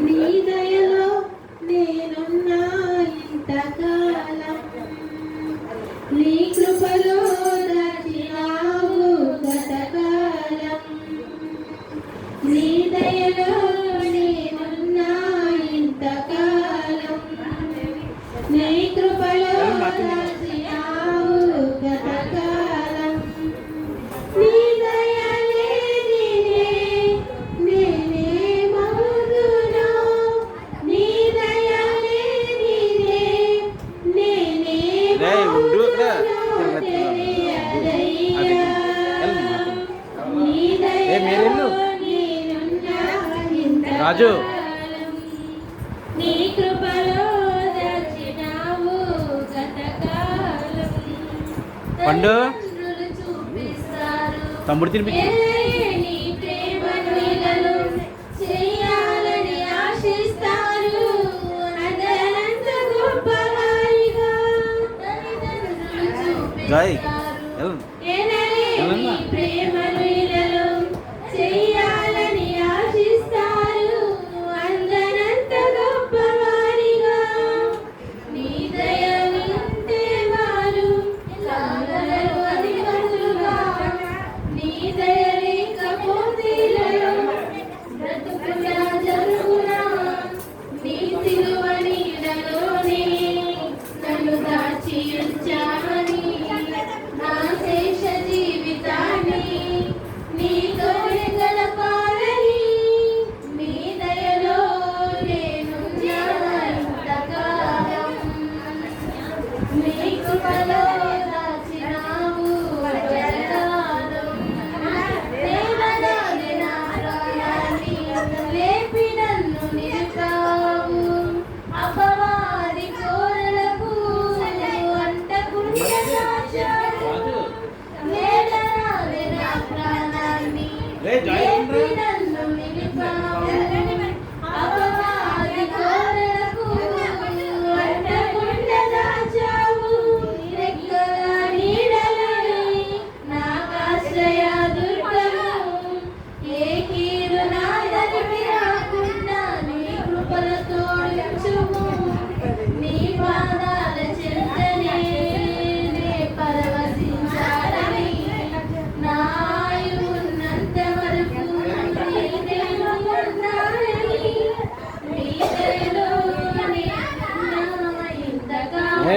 నీ దయలో నేనున్నా ఇంతకాలం, నీ కృపలో దాచినావు గతకాలం. నీ దయలో నేనున్నా ఇంతకాలం, నీ కృపలో దాచినావు గతకాలం. నీ దయ లేనిదే నేనే మౌదును, నీ దయ లేనిదే నేనే మౌదును తెలియదయ్యా. నీ దయలో నేనున్నా రాజు. ఇంతకాలం, నీ కృపలో దాచినావు గతకాలం. పండు. తల్లిదండ్రులు చూపిస్తారు తమ్ముడు తినిపించు. నీ ప్రేమను ఇలను చేయాలని ఆశిస్తారు. అదనంత గొప్పవారిగా తల్లిదండ్రులు జై. చూపిస్తారు. ఇచ్చామని నా శేష జీవితాన్ని నీతోనే గడపాలని నీ దయలో నేనున్నా ఇంతకాలం నీ కృపలో దాచినావు వరదానం దేవదాని నా ప్రాణాన్ని లేపి నన్ను నిలిపావు అపవాది కోరలకు అంటకుండా దాచావు వేదనాది నా ప్రాణాన్ని లేపి నన్ను నిలిపావు అపవాది కోరలకు అంటకుండా దాచావు రెక్కల నీడలని నాకాశ్రయ దుర్గము ఏ కీడు నా దరికి రాకుండా నీ కృపలతో ఉంచుము నీ పాదాల చెంతనే నే పరవశించాలని నా ఆయువు ఉన్నంత వరకు నీ దయలో ఉండాలని నీ దయలో నేనున్నా ఇంతకాలం